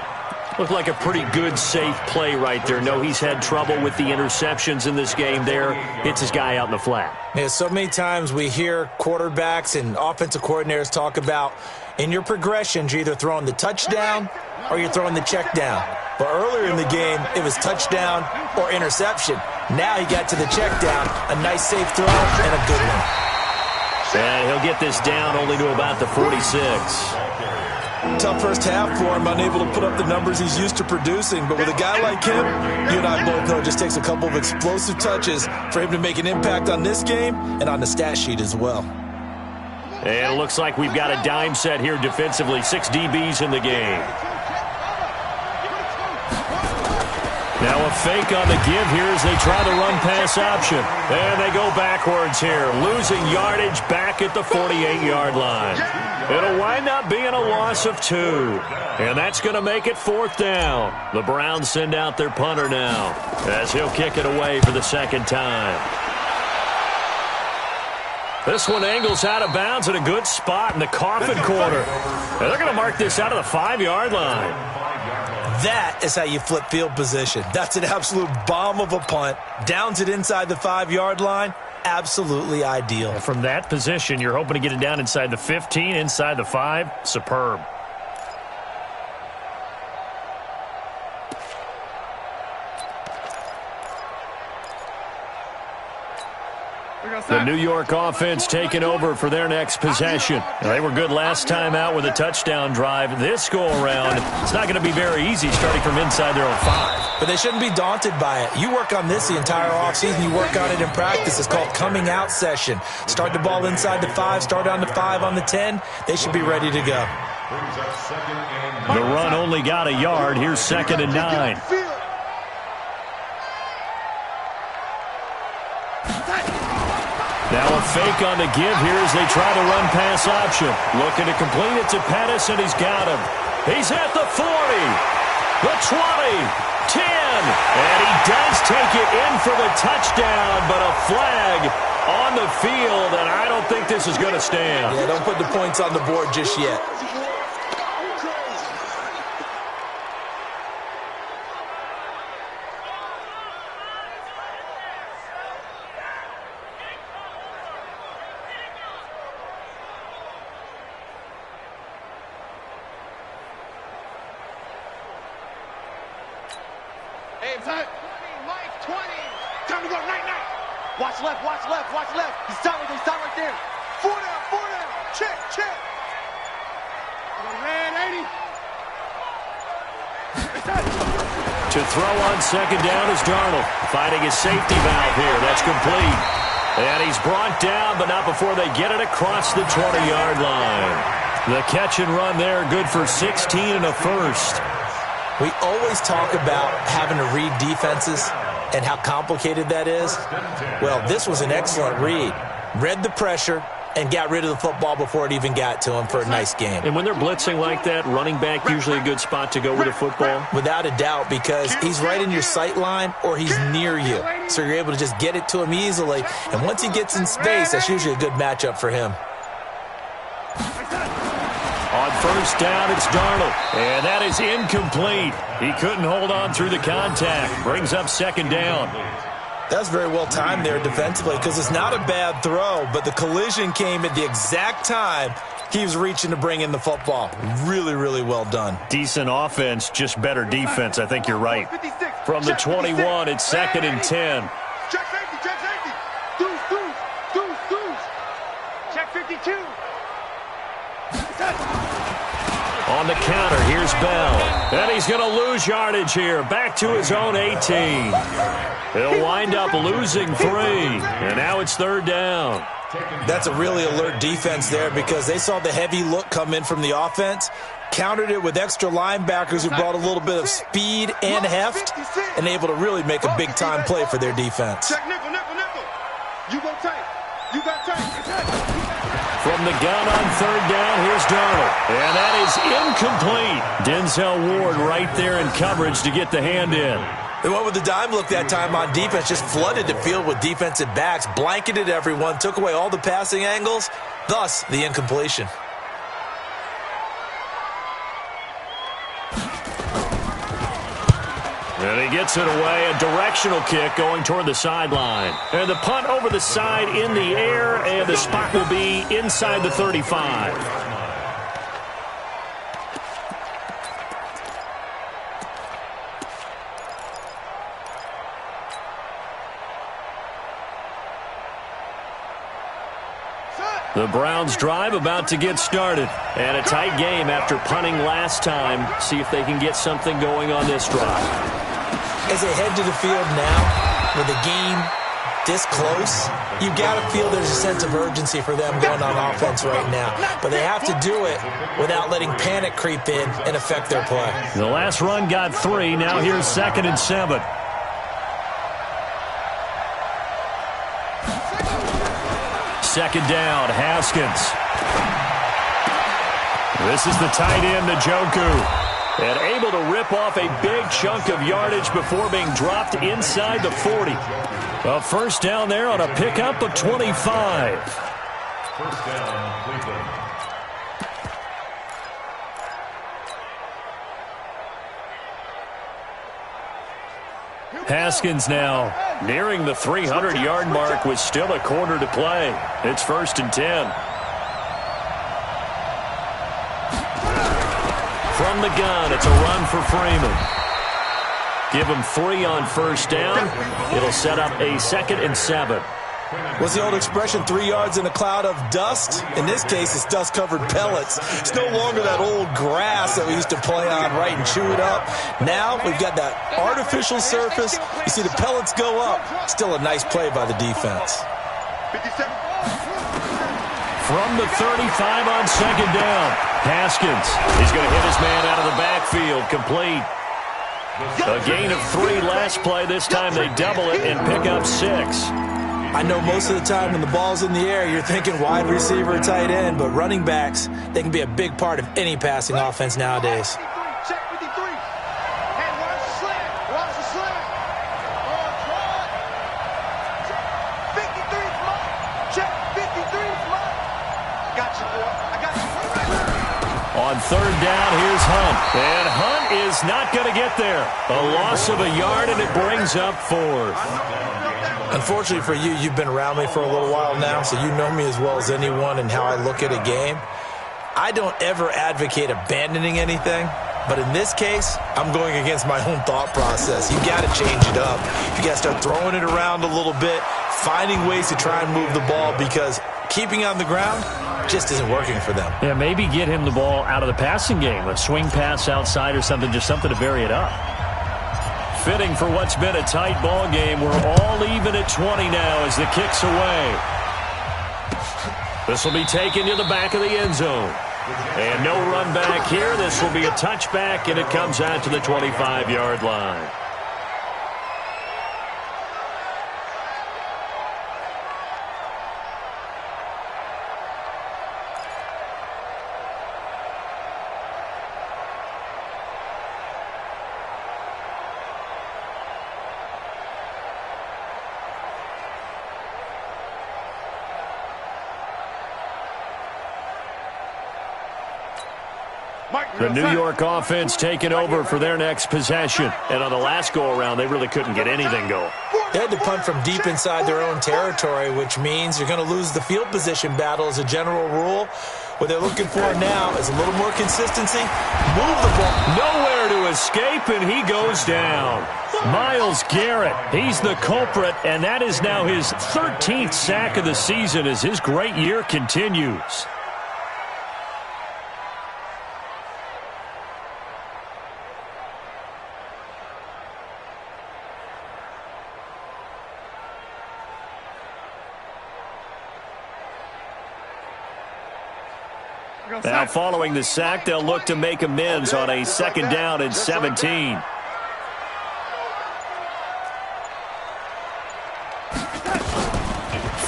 Speaker 4: Looked like a pretty good, safe play right there. No, he's had trouble with the interceptions in this game there. Hits his guy out in the flat.
Speaker 6: Yeah, so many times we hear quarterbacks and offensive coordinators talk about in your progressions, you're either throwing the touchdown or you're throwing the check down. But earlier in the game, it was touchdown or interception. Now he got to the check down, a nice safe throw, and a good one.
Speaker 4: And he'll get this down only to about the 46.
Speaker 6: Tough first half for him, unable to put up the numbers he's used to producing. But with a guy like him, you and I both know it just takes a couple of explosive touches for him to make an impact on this game and on the stat sheet as well.
Speaker 4: And it looks like we've got a dime set here defensively. 6 DBs in the game. Now a fake on the give here as they try the run-pass option. And they go backwards here, losing yardage back at the 48-yard line. It'll wind up being a loss of 2. And that's going to make it 4th down. The Browns send out their punter now as he'll kick it away for the 2nd time. This one angles out of bounds at a good spot in the coffin corner. And they're going to mark this out of the 5-yard line.
Speaker 6: That is how you flip field position. That's an absolute bomb of a punt. Downs it inside the 5-yard line. Absolutely ideal.
Speaker 4: From that position, you're hoping to get it down inside the 15, inside the 5. Superb. The New York offense taking over for their next possession. They were good last time out with a touchdown drive. This go-around, it's not going to be very easy starting from inside their own 5.
Speaker 6: But they shouldn't be daunted by it. You work on this the entire offseason. You work on it in practice. It's called coming out session. Start the ball inside the 5, start on the 5 on the 10. They should be ready to go.
Speaker 4: The run only got a yard. Here's 2nd and 9. Now a fake on the give here as they try the run-pass option. Looking to complete it to Pettis, and he's got him. He's at the 40, the 20, 10, and he does take it in for the touchdown, but a flag on the field, and I don't think this is going to stand.
Speaker 6: Yeah, don't put the points on the board just yet.
Speaker 5: Mike, 20. Time to go, night. Watch left. He's time right there. 4 down. Check. Man, 80.
Speaker 4: To throw on 2nd down is Darnold. Finding his safety valve here. That's complete. And he's brought down, but not before they get it across the 20-yard line. The catch and run there, good for 16 and a first.
Speaker 6: We always talk about having to read defenses and how complicated that is. Well, this was an excellent read. Read the pressure and got rid of the football before it even got to him for a nice game.
Speaker 4: And when they're blitzing like that, running back usually a good spot to go with the football?
Speaker 6: Without a doubt, because he's right in your sight line or he's near you. So you're able to just get it to him easily. And once he gets in space, that's usually a good matchup for him.
Speaker 4: On 1st down, it's Darnold. And that is incomplete. He couldn't hold on through the contact. Brings up 2nd down.
Speaker 6: That's very well timed there defensively because it's not a bad throw, but the collision came at the exact time he was reaching to bring in the football. Really, really well done.
Speaker 4: Decent offense, just better defense. I think you're right. From the 21, it's 2nd and 10.
Speaker 5: Check safety. Deuce. Check 52.
Speaker 4: On the counter, here's Bell. And he's going to lose yardage here. Back to his own 18. He'll wind up losing 3. And now it's 3rd down.
Speaker 6: That's a really alert defense there because they saw the heavy look come in from the offense, countered it with extra linebackers who brought a little bit of speed and heft, and able to really make a big-time play for their defense.
Speaker 5: Check nickel, nickel, nickel. You go tight. You got tight.
Speaker 4: From the gun on third down, here's Darnold. And that is incomplete. Denzel Ward right there in coverage to get the hand in.
Speaker 6: They went with the dime look that time on defense, just flooded the field with defensive backs, blanketed everyone, took away all the passing angles, thus the incompletion.
Speaker 4: And he gets it away, a directional kick going toward the sideline. And the punt over the side in the air, and the spot will be inside the 35. The Browns drive about to get started. And a tight game after punting last time. See if they can get something going on this drive.
Speaker 6: As they head to the field now, with the game this close, you got to feel there's a sense of urgency for them going on offense right now. But they have to do it without letting panic creep in and affect their play.
Speaker 4: The last run got 3. Now here's 2nd and 7. Second down, Haskins. This is the tight end, Njoku. And able to rip off a big chunk of yardage before being dropped inside the 40. A first down there on a pickup of 25.
Speaker 7: First down, Cleveland.
Speaker 4: Haskins now nearing the 300-yard mark with still a quarter to play. It's 1st and 10. From the gun, it's a run for Freeman. Give him 3 on first down. It'll set up a 2nd and 7.
Speaker 6: What's the old expression, 3 yards in a cloud of dust? In this case, it's dust-covered pellets. It's no longer that old grass that we used to play on, right, and chew it up. Now we've got that artificial surface. You see the pellets go up. Still a nice play by the defense.
Speaker 4: From the 35 on second down, Haskins. He's going to hit his man out of the backfield, complete. A gain of 3 last play. This time they double it and pick up 6.
Speaker 6: I know most of the time when the ball's in the air, you're thinking wide receiver, tight end, but running backs, they can be a big part of any passing offense nowadays.
Speaker 5: Check 53. Hey, watch the slant. Watch the slant. Oh, 53 is mine. Check 53 is mine. Got you, boy. I got you.
Speaker 4: On third down, here's Hunt. And Hunt is not going to get there. A loss of a yard, and it brings up 4th.
Speaker 6: Unfortunately for you, you've been around me for a little while now, so you know me as well as anyone and how I look at a game. I don't ever advocate abandoning anything, but in this case, I'm going against my own thought process. You got to change it up. You got to start throwing it around a little bit, finding ways to try and move the ball, because keeping on the ground just isn't working for them.
Speaker 4: Yeah, maybe get him the ball out of the passing game, a swing pass outside or something, just something to vary it up. Fitting for what's been a tight ball game. We're all even at 20 now as the kick's away. This will be taken to the back of the end zone. And no run back here. This will be a touchback, and it comes out to the 25-yard line. The New York offense taking over for their next possession. And on the last go-around, they really couldn't get anything going.
Speaker 6: They had to punt from deep inside their own territory, which means you're going to lose the field position battle as a general rule. What they're looking for now is a little more consistency. Move the ball.
Speaker 4: Nowhere to escape, and he goes down. Myles Garrett, he's the culprit, and that is now his 13th sack of the season as his great year continues. Now following the sack, they'll look to make amends on a 2nd down and 17.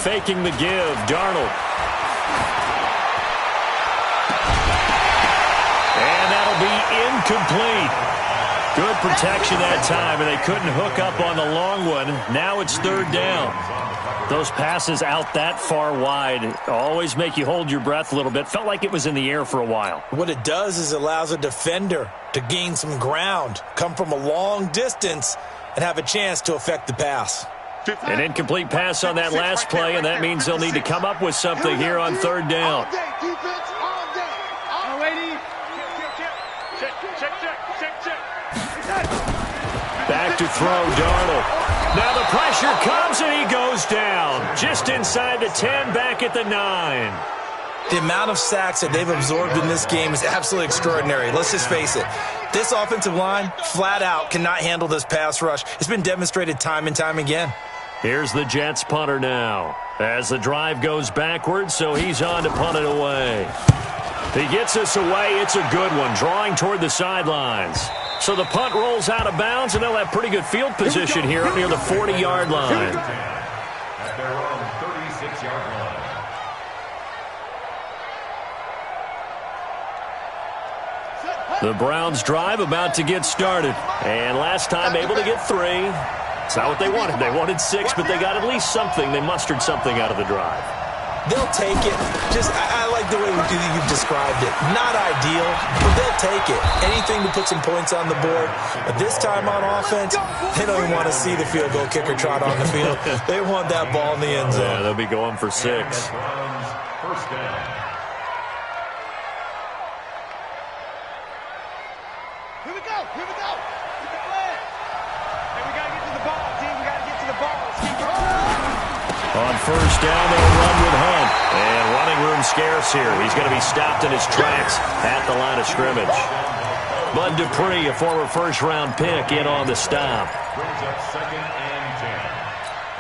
Speaker 4: Faking the give, Darnold. And that'll be incomplete. Good protection that time, and they couldn't hook up on the long one. Now it's 3rd down. Those passes out that far wide always make you hold your breath a little bit. Felt like it was in the air for a while.
Speaker 6: What it does is it allows a defender to gain some ground, come from a long distance, and have a chance to affect the pass.
Speaker 4: An incomplete pass on that last play, and that means they'll need to come up with something here on 3rd down.
Speaker 5: All day, defense, all day. All lady. Check.
Speaker 4: Back to throw, Darnold. Now the pressure comes, and he goes down. Just inside the 10, back at the 9.
Speaker 6: The amount of sacks that they've absorbed in this game is absolutely extraordinary. Let's just face it. This offensive line, flat out, cannot handle this pass rush. It's been demonstrated time and time again.
Speaker 4: Here's the Jets punter now. As the drive goes backwards, so he's on to punt it away. He gets us away. It's a good one, drawing toward the sidelines. So the punt rolls out of bounds, and they'll have pretty good field position here up near the 40-yard line.
Speaker 7: At their own 36-yard line.
Speaker 4: The Browns drive about to get started. And last time able to get 3. It's not what they wanted. They wanted 6, but they got at least something. They mustered something out of the drive.
Speaker 6: They'll take it. I like the way you've described it. Not ideal, but they'll take it. Anything to put some points on the board. But this time on offense, they don't even want to see the field goal kicker trot on the field. They want that ball in the end zone.
Speaker 4: Yeah, they'll be going for 6.
Speaker 7: Browns, 1st down.
Speaker 5: Here we go. Keep it playing. Hey, we got to get to the ball, team. We got to get to the ball. Let's keep it.
Speaker 4: On 1st down, they'll run with Hunt. And running room scarce here. He's going to be stopped in his tracks at the line of scrimmage. Bud Dupree, a former 1st-round pick, in on the stop.
Speaker 7: Brings up 2nd and 10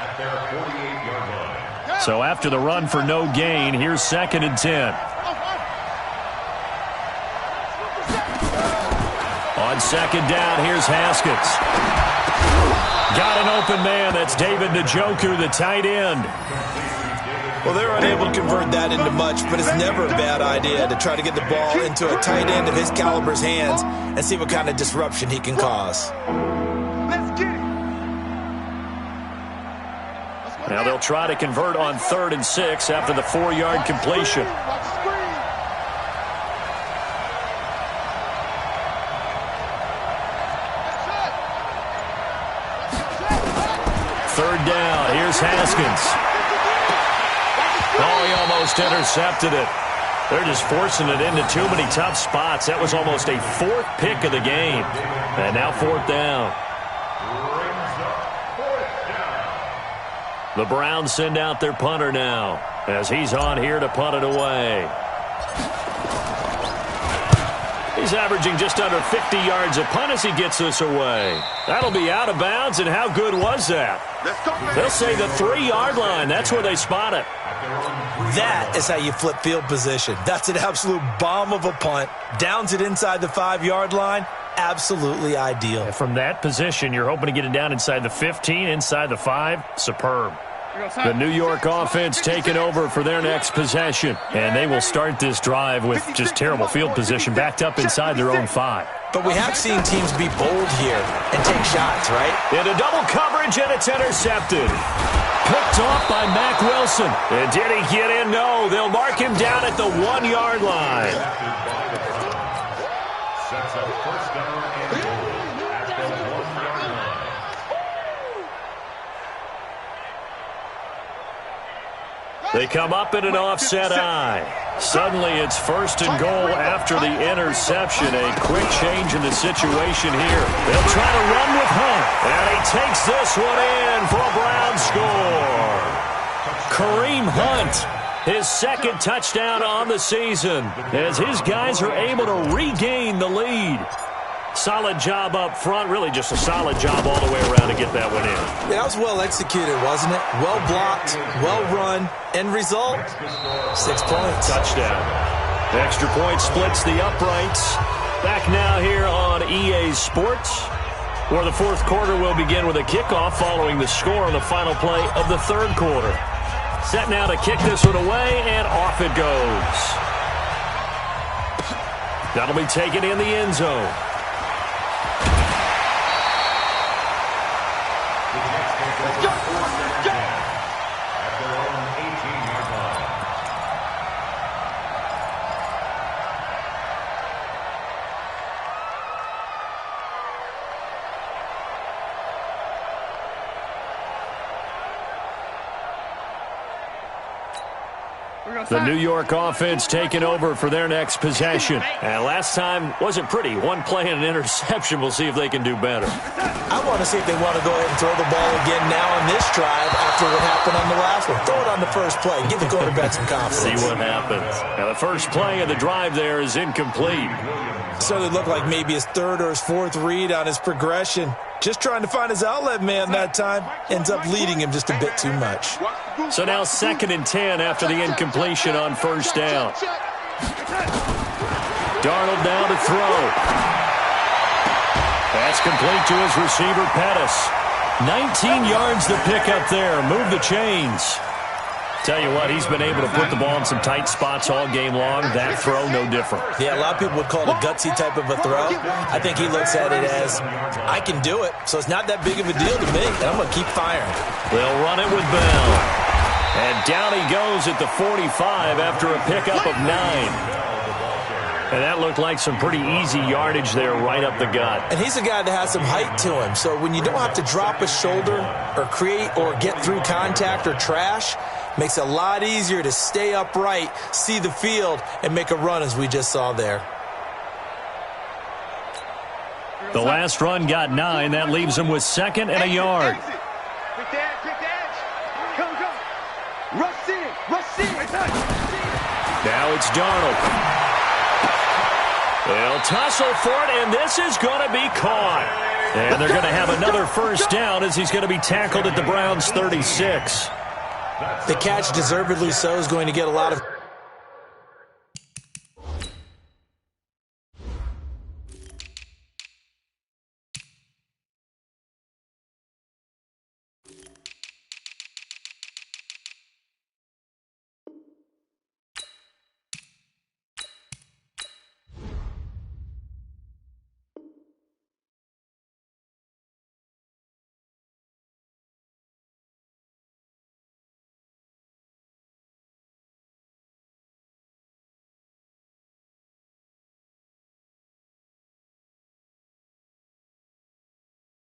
Speaker 7: at their 48-yard line.
Speaker 4: So after the run for no gain, here's 2nd and 10. On 2nd down, here's Haskins. Got an open man. That's David Njoku, the tight end.
Speaker 6: Well, they're unable to convert that into much, but it's never a bad idea to try to get the ball into a tight end of his caliber's hands and see what kind of disruption he can cause.
Speaker 5: Let's get it.
Speaker 4: Now they'll try to convert on 3rd and 6 after the 4-yard completion.
Speaker 5: Watch the screen.
Speaker 4: 3rd down. Here's Haskins. Oh, he almost intercepted it. They're just forcing it into too many tough spots. That was almost a 4th pick of the game. And now 4th down. The Browns send out their punter now as he's on here to punt it away. He's averaging just under 50 yards a punt as he gets this away. That'll be out of bounds, and how good was that? They'll say the 3-yard line. That's where they spot it.
Speaker 6: That is how you flip field position. That's an absolute bomb of a punt. Downs it inside the 5-yard line. Absolutely ideal.
Speaker 4: And from that position, you're hoping to get it down inside the 15, inside the 5. Superb. The New York offense taking over for their next possession. And they will start this drive with just terrible field position backed up inside their own 5.
Speaker 6: But we have seen teams be bold here and take shots, right?
Speaker 4: Into double coverage, and it's intercepted. Picked off by Mack Wilson. And did he get in? No. They'll mark him down at the 1-yard line.
Speaker 7: Sets up 1st down and goal at the 1-yard line.
Speaker 4: They come up in an offset eye. Suddenly it's 1st and goal after the interception. A quick change in the situation here. They'll try to run with Hunt. And he takes this one in for a Brown score. Kareem Hunt, his 2nd touchdown on the season, as his guys are able to regain the lead. Solid job up front, really just a solid job all the way around to get that one in.
Speaker 6: Yeah, that was well executed, wasn't it? Well blocked, well run. End result, 6 points.
Speaker 4: Touchdown. Extra point splits the uprights. Back now here on EA Sports, where the fourth quarter will begin with a kickoff following the score on the final play of the third quarter. Set now to kick this one away, and off it goes. That'll be taken in the end zone. The New York offense taking over for their next possession. And last time wasn't pretty. One play and an interception. We'll see if they can do better.
Speaker 6: I want to see if they want to go ahead and throw the ball again now on this drive after what happened on the last one. Throw it on the first play. Give the quarterback some confidence.
Speaker 4: See what happens. Now, the first play of the drive there is incomplete.
Speaker 6: Certainly looked like maybe his third or his fourth read on his progression. Just trying to find his outlet man that time. Ends up leading him just a bit too much.
Speaker 4: So now 2nd and 10 after the incompletion on first down. Darnold now to throw. That's complete to his receiver, Pettis. 19 yards to pick up there. Move the chains. Tell you what, he's been able to put the ball in some tight spots all game long. That throw, no different.
Speaker 6: Yeah, a lot of people would call it a gutsy type of a throw. I think he looks at it as, I can do it, so it's not that big of a deal to me, and I'm going to keep firing.
Speaker 4: They'll run it with Bell. And down he goes at the 45 after a pickup of 9. And that looked like some pretty easy yardage there right up the gut.
Speaker 6: And he's a guy that has some height to him, so when you don't have to drop a shoulder or create or get through contact or trash, makes it a lot easier to stay upright, see the field, and make a run as we just saw there.
Speaker 4: The last run got 9. That leaves him with 2nd and a yard.
Speaker 5: Quick edge. Come. Rush in.
Speaker 4: Now it's Darnold. They'll tussle for it, and this is going to be caught. And they're going to have another first down as he's going to be tackled at the Browns' 36.
Speaker 6: The catch, deservedly so, is going to get a lot of...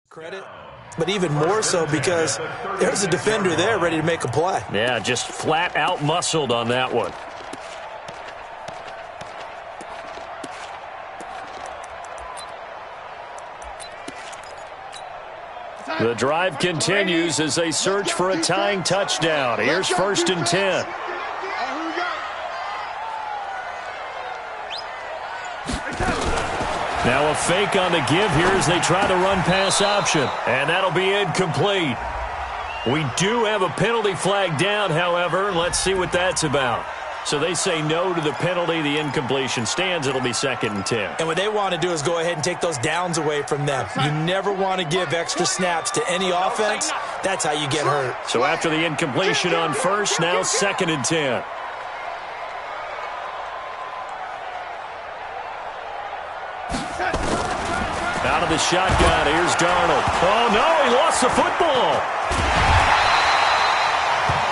Speaker 6: credit, but even more so because there's a defender there ready to make a play.
Speaker 4: Yeah, just flat out muscled on that one. The drive continues as they search for a tying touchdown. Here's 1st and 10. Now a fake on the give here as they try to run pass option. And that'll be incomplete. We do have a penalty flag down, however. Let's see what that's about. So they say no to the penalty. The incompletion stands. It'll be 2nd and 10.
Speaker 6: And what they want to do is go ahead and take those downs away from them. You never want to give extra snaps to any offense. That's how you get hurt.
Speaker 4: So after the incompletion on first, now 2nd and 10. Out of the shotgun, here's Darnold. Oh, no, he lost the football.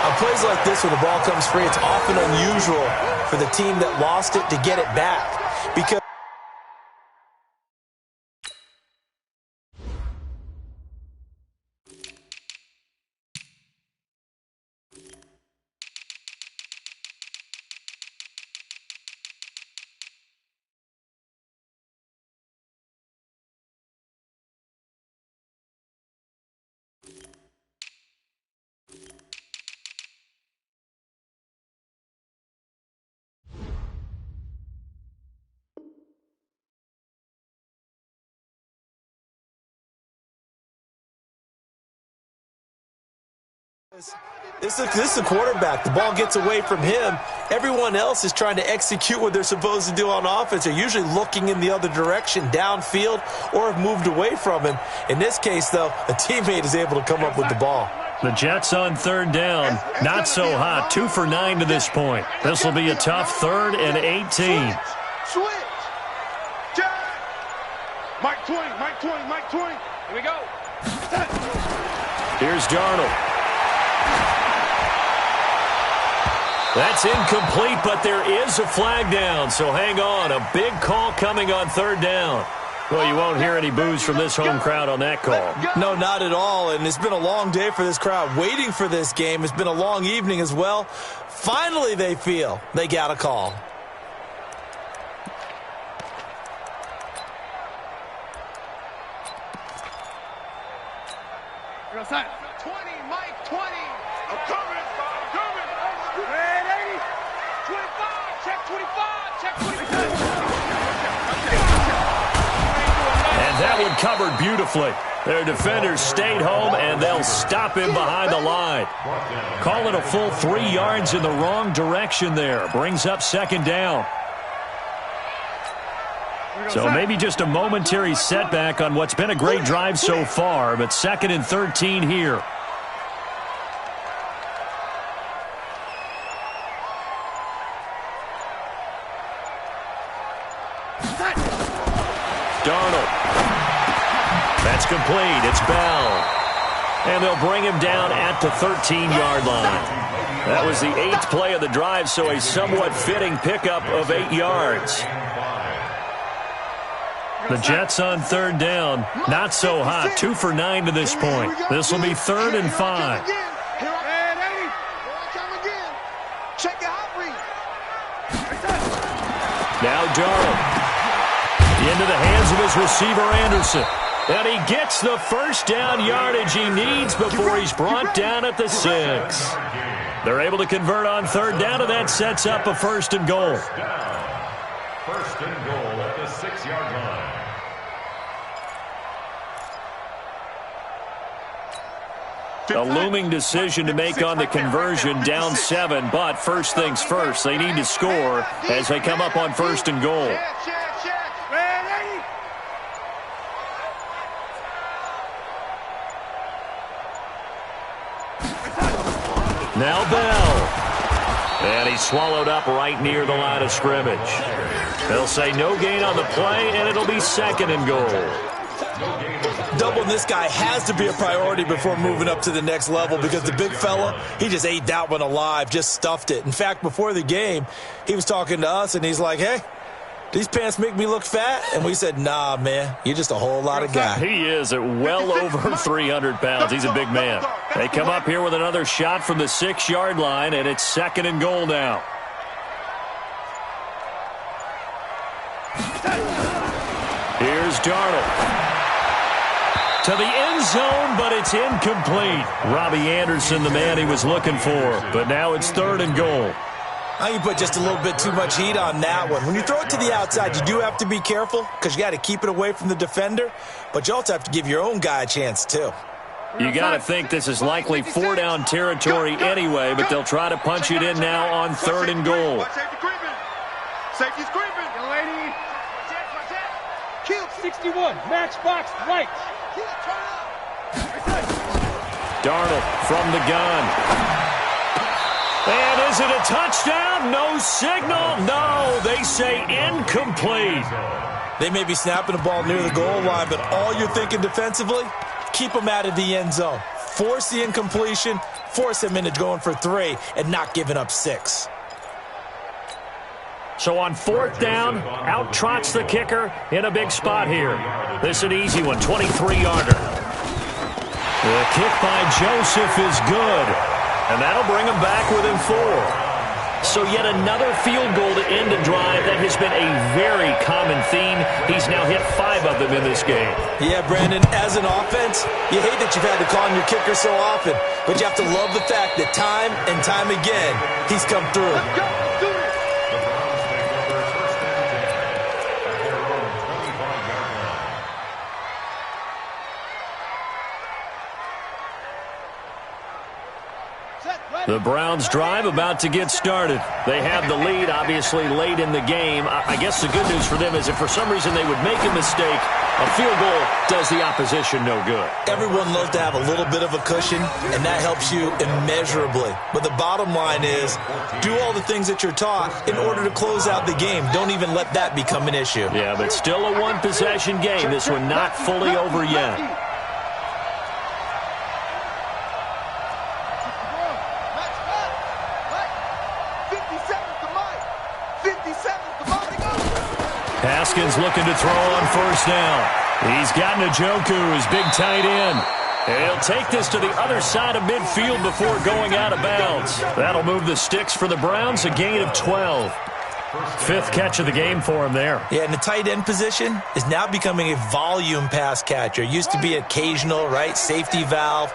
Speaker 6: On plays like this, when the ball comes free, it's often unusual for the team that lost it to get it back. Because This is the quarterback. The ball gets away from him. Everyone else is trying to execute what they're supposed to do on offense. They're usually looking in the other direction, downfield, or have moved away from him. In this case, though, a teammate is able to come up with the ball.
Speaker 4: The Jets on third down. Not so hot. 2 for 9 to this point. This will be a tough 3rd and 18.
Speaker 5: Switch. Mike 20, Mike 20, Mike 20. Here we go.
Speaker 4: Here's Darnold. That's incomplete, but there is a flag down, so hang on. A big call coming on third down. Well, you won't hear any boos from this home crowd on that call.
Speaker 6: No, not at all, and it's been a long day for this crowd waiting for this game. It's been a long evening as well. Finally, they feel they got a call.
Speaker 5: You're 20, Mike 20. I'm coming. Red 80. 25. Check 25. Check 25.
Speaker 4: And that one covered beautifully. Their defenders stayed home, and they'll stop him behind the line. Call it a full 3 yards in the wrong direction there. Brings up second down. So maybe just a momentary setback on what's been a great drive so far, but 2nd and 13 here. Darnold. That's complete. It's Bell. And they'll bring him down at the 13-yard line. That was the 8th play of the drive, so a somewhat fitting pickup of 8 yards. The Jets on third down. Not so hot. 2 for 9 to this point. This will be 3rd and 5. Now Darnold. Into the hands of his receiver, Anderson. And he gets the first down yardage he needs before he's brought down at the 6. They're able to convert on third down, and that sets up a 1st and goal.
Speaker 7: 1st and goal at the 6-yard line.
Speaker 4: A looming decision to make on the conversion, down 7. But first things first, they need to score as they come up on 1st and goal. Now Bell. And he's swallowed up right near the line of scrimmage. They'll say no gain on the play, and it'll be 2nd and goal.
Speaker 6: Doubling this guy has to be a priority before moving up to the next level because the big fella, he just ate that one alive, just stuffed it. In fact, before the game, he was talking to us, and he's like, hey, these pants make me look fat? And we said, nah, man, you're just a whole lot of guy.
Speaker 4: He is at well over 300 pounds. He's a big man. They come up here with another shot from the 6-yard line, and it's 2nd and goal now. Here's Darnold. To the end zone, but it's incomplete. Robbie Anderson, the man he was looking for. But now it's 3rd and goal.
Speaker 6: I think you put just a little bit too much heat on that one. When you throw it to the outside, you do have to be careful because you got to keep it away from the defender. But you also have to give your own guy a chance, too.
Speaker 4: You got to think this is likely 4-down territory anyway, but they'll try to punch it in now on 3rd and goal.
Speaker 5: Safety's creeping. Young lady. Kill 61. Matchbox right.
Speaker 4: Darnold from the gun. And is it a touchdown? No signal. No, they say incomplete.
Speaker 6: They may be snapping the ball near the goal line, but all you're thinking defensively, keep them out of the end zone. Force the incompletion, force them into going for 3, and not giving up 6.
Speaker 4: So on 4th down, out trots the kicker in a big spot here. This is an easy one, 23-yarder. The kick by Joseph is good, and that'll bring him back within 4. So yet another field goal to end a drive. That has been a very common theme. He's now hit 5 of them in this game.
Speaker 6: Yeah, Brandon, as an offense, you hate that you've had to call on your kicker so often, but you have to love the fact that time and time again, he's come through.
Speaker 4: The Browns' drive about to get started. They have the lead, obviously, late in the game. I guess the good news for them is if for some reason they would make a mistake, a field goal does the opposition no good.
Speaker 6: Everyone loves to have a little bit of a cushion, and that helps you immeasurably. But the bottom line is, do all the things that you're taught in order to close out the game. Don't even let that become an issue.
Speaker 4: Yeah, but still a one-possession game. This one not fully over yet. Haskins looking to throw on first down. He's got Njoku, his big tight end. He'll take this to the other side of midfield before going out of bounds. That'll move the sticks for the Browns, a gain of 12. Fifth catch of the game for him there.
Speaker 6: Yeah, and the tight end position is now becoming a volume pass catcher. Used to be occasional, right? Safety valve.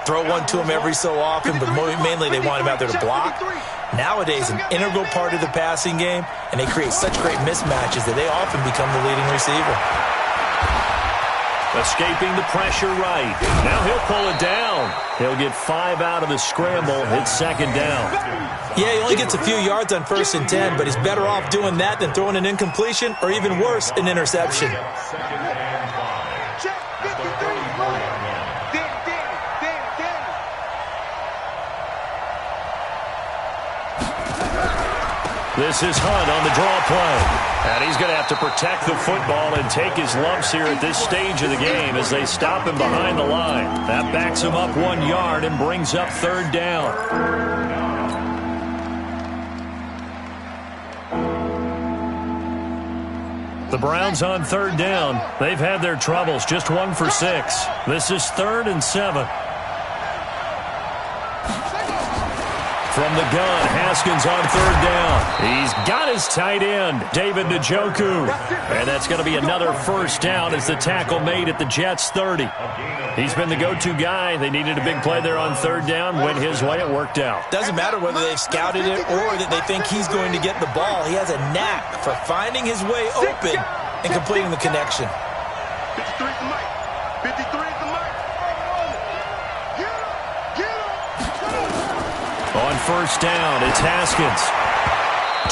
Speaker 6: Throw one to him every so often, but mainly they want him out there to block. Nowadays, an integral part of the passing game, and they create such great mismatches that they often become the leading receiver.
Speaker 4: Escaping the pressure right. Now he'll pull it down. He'll get 5 out of the scramble. It's second down.
Speaker 6: Yeah, he only gets a few yards on 1st and 10, but he's better off doing that than throwing an incompletion or even worse, an interception.
Speaker 4: This is Hunt on the draw play. And he's going to have to protect the football and take his lumps here at this stage of the game as they stop him behind the line. That backs him up 1 yard and brings up third down. The Browns on third down. They've had their troubles, just 1 for 6. This is 3rd and 7. From the gun, Haskins on third down. He's got his tight end, David Njoku. And that's going to be another first down as the tackle made at the Jets' 30. He's been the go-to guy. They needed a big play there on third down. Went his way. It worked out.
Speaker 6: Doesn't matter whether they've scouted it or that they think he's going to get the ball. He has a knack for finding his way open and completing the connection.
Speaker 2: 53 is the mic. 53 is the mic.
Speaker 4: On first down, it's Haskins.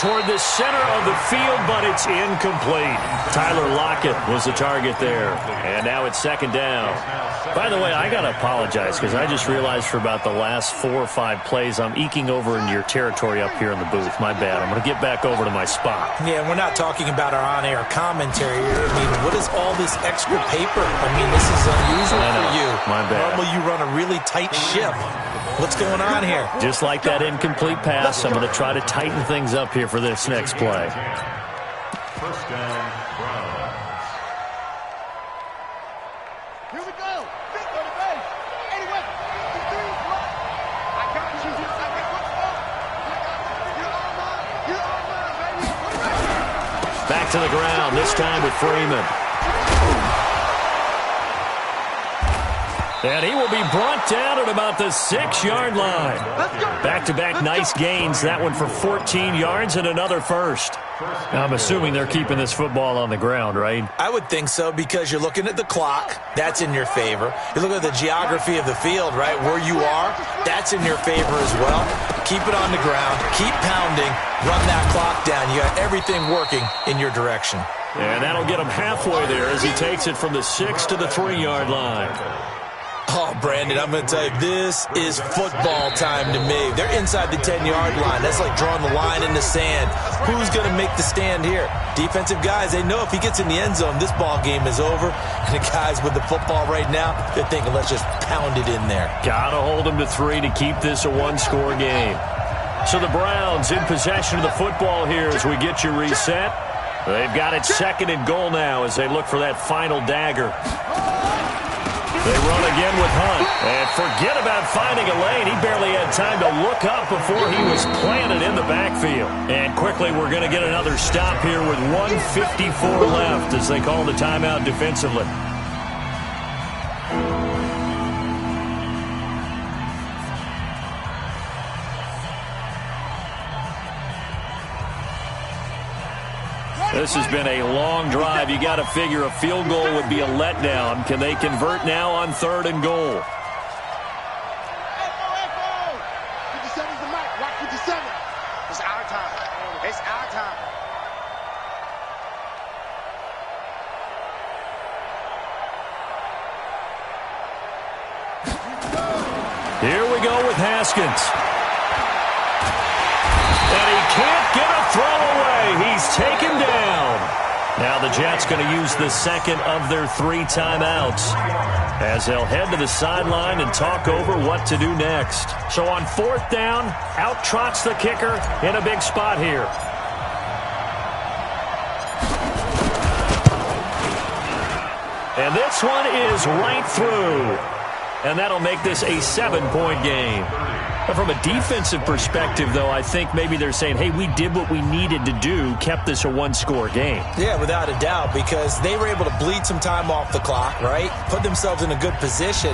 Speaker 4: Toward the center of the field, but it's incomplete. Tyler Lockett was the target there. And now it's second down. By the way, I got to apologize because I just realized for about the last 4 or 5 plays, I'm eking over into your territory up here in the booth. My bad. I'm going to get back over to my spot.
Speaker 6: Yeah, we're not talking about our on-air commentary here. I mean, what is all this extra paper? I mean, this is unusual for you.
Speaker 4: My bad.
Speaker 6: Normally you run a really tight ship. What's going on here?
Speaker 4: Just like that incomplete pass, I'm going to try to tighten things up here for this next play.
Speaker 7: First down, Browns.
Speaker 5: Here we go. Big on the base. Anyway, 53 is mine. I got you. I got football. You're on mine, baby.
Speaker 4: Back to the ground, this time with Freeman. And he will be brought down at about the 6-yard line. Back-to-back nice gains. That one for 14 yards and another first. Now, I'm assuming they're keeping this football on the ground, right?
Speaker 6: I would think so because you're looking at the clock. That's in your favor. You look at the geography of the field, right? Where you are, that's in your favor as well. Keep it on the ground. Keep pounding. Run that clock down. You got everything working in your direction.
Speaker 4: And that'll get him halfway there as he takes it from the 6 to the 3-yard line.
Speaker 6: Oh, Brandon, I'm going to tell you, this is football time to me. They're inside the 10-yard line. That's like drawing the line in the sand. Who's going to make the stand here? Defensive guys, they know if he gets in the end zone, this ball game is over. And the guys with the football right now, they're thinking, let's just pound it in there.
Speaker 4: Got to hold them to 3 to keep this a one-score game. So the Browns in possession of the football here as we get you reset. They've got it 2nd and goal now as they look for that final dagger. They run again with Hunt. And forget about finding a lane. He barely had time to look up before he was planted in the backfield. And quickly we're going to get another stop here with 1:54 left as they call the timeout defensively. This has been a long drive. You got to figure a field goal would be a letdown. Can they convert now on 3rd and goal?
Speaker 5: 57's
Speaker 4: Haskins. And he can't get a throw away. He's taken down. Now the Jets going to use the second of their 3 timeouts as they'll head to the sideline and talk over what to do next. So on 4th down, out trots the kicker in a big spot here. And this one is right through. And that'll make this a 7-point game. But from a defensive perspective, though, I think maybe they're saying, hey, we did what we needed to do, kept this a 1-score game.
Speaker 6: Yeah, without a doubt, because they were able to bleed some time off the clock, right? Put themselves in a good position,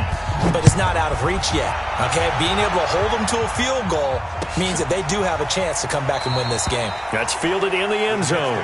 Speaker 6: but it's not out of reach yet, okay? Being able to hold them to a field goal means that they do have a chance to come back and win this game.
Speaker 4: That's fielded in the end zone.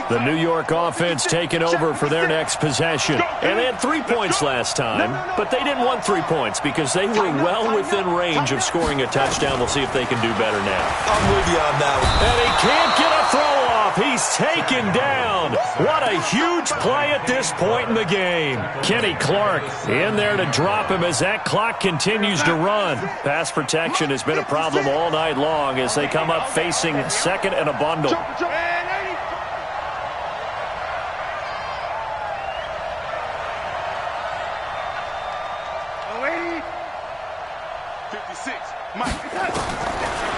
Speaker 4: The New York offense taking over for their next possession. And they had 3 points last time, but they didn't want 3 points because they were well within range of scoring a touchdown. We'll see if they can do better now.
Speaker 6: I'm with you on that one.
Speaker 4: And he can't get a throw off. He's taken down. What a huge play at this point in the game. Kenny Clark in there to drop him as that clock continues to run. Pass protection has been a problem all night long as they come up facing second and a bundle.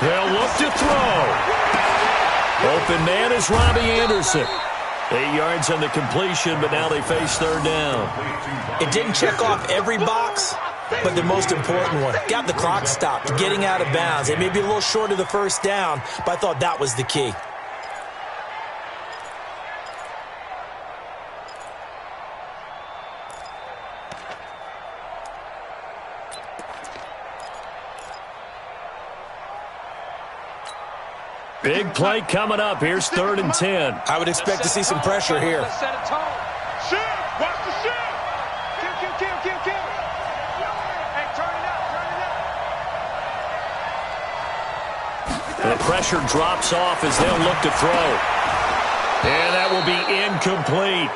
Speaker 4: They'll look to throw. Open man is Robbie Anderson. 8 yards on the completion, but now they face 3rd down.
Speaker 6: It didn't check off every box, but the most important one. Got the clock stopped, getting out of bounds. It may be a little short of the 1st down, but I thought that was the key.
Speaker 4: Big play coming up. Here's 3rd and 10.
Speaker 6: I would expect to see some pressure here.
Speaker 5: Set a tone. Shoot! Watch the shoot! Kill. Hey, turn it up.
Speaker 4: The pressure drops off as they'll look to throw. And that will be incomplete.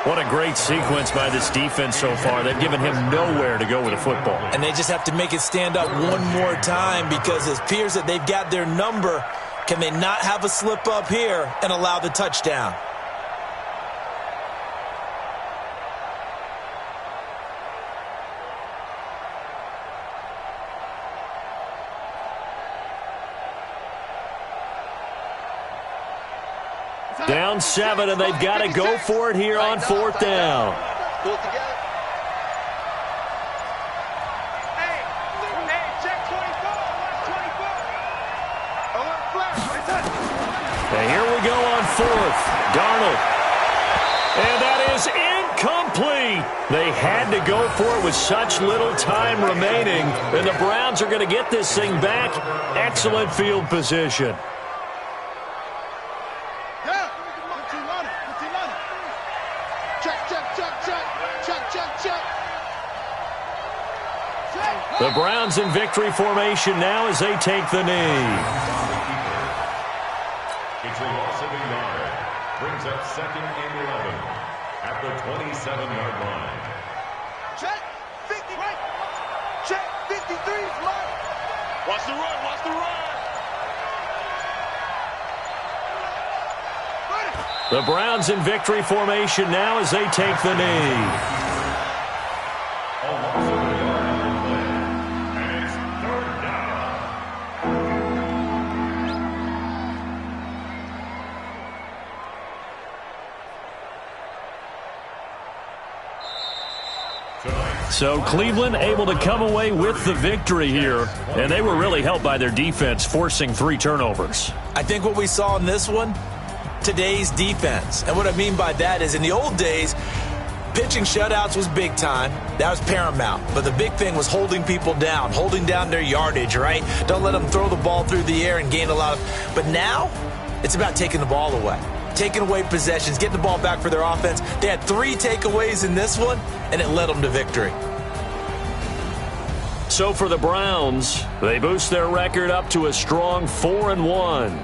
Speaker 4: What a great sequence by this defense so far. They've given him nowhere to go with the football.
Speaker 6: And they just have to make it stand up one more time because it appears that they've got their number. Can they not have a slip up here and allow the touchdown?
Speaker 4: Down 7, and they've got to go for it here on 4th down. And here we go on 4th. Darnold. And that is incomplete. They had to go for it with such little time remaining. And the Browns are going to get this thing back. Excellent field position. The Browns in victory formation now as they take the knee.
Speaker 7: It's a loss of a yard. Brings up 2nd and 11 at the 27-yard line.
Speaker 5: Check 50 right. Check 53 is mine. Watch the run.
Speaker 4: The Browns in victory formation now as they take the knee.
Speaker 7: A loss of a yard on the play. And it's 3rd down.
Speaker 4: So Cleveland able to come away with the victory here. And they were really helped by their defense, forcing 3 turnovers.
Speaker 6: I think what we saw in this one, today's defense. And what I mean by that is in the old days, pitching shutouts was big time. That was paramount. But the big thing was holding people down, holding down their yardage, right? Don't let them throw the ball through the air and gain a lot of... But now, it's about taking the ball away. Taking away possessions, getting the ball back for their offense. They had 3 takeaways in this one, and it led them to victory.
Speaker 4: So for the Browns, they boost their record up to a strong 4-1.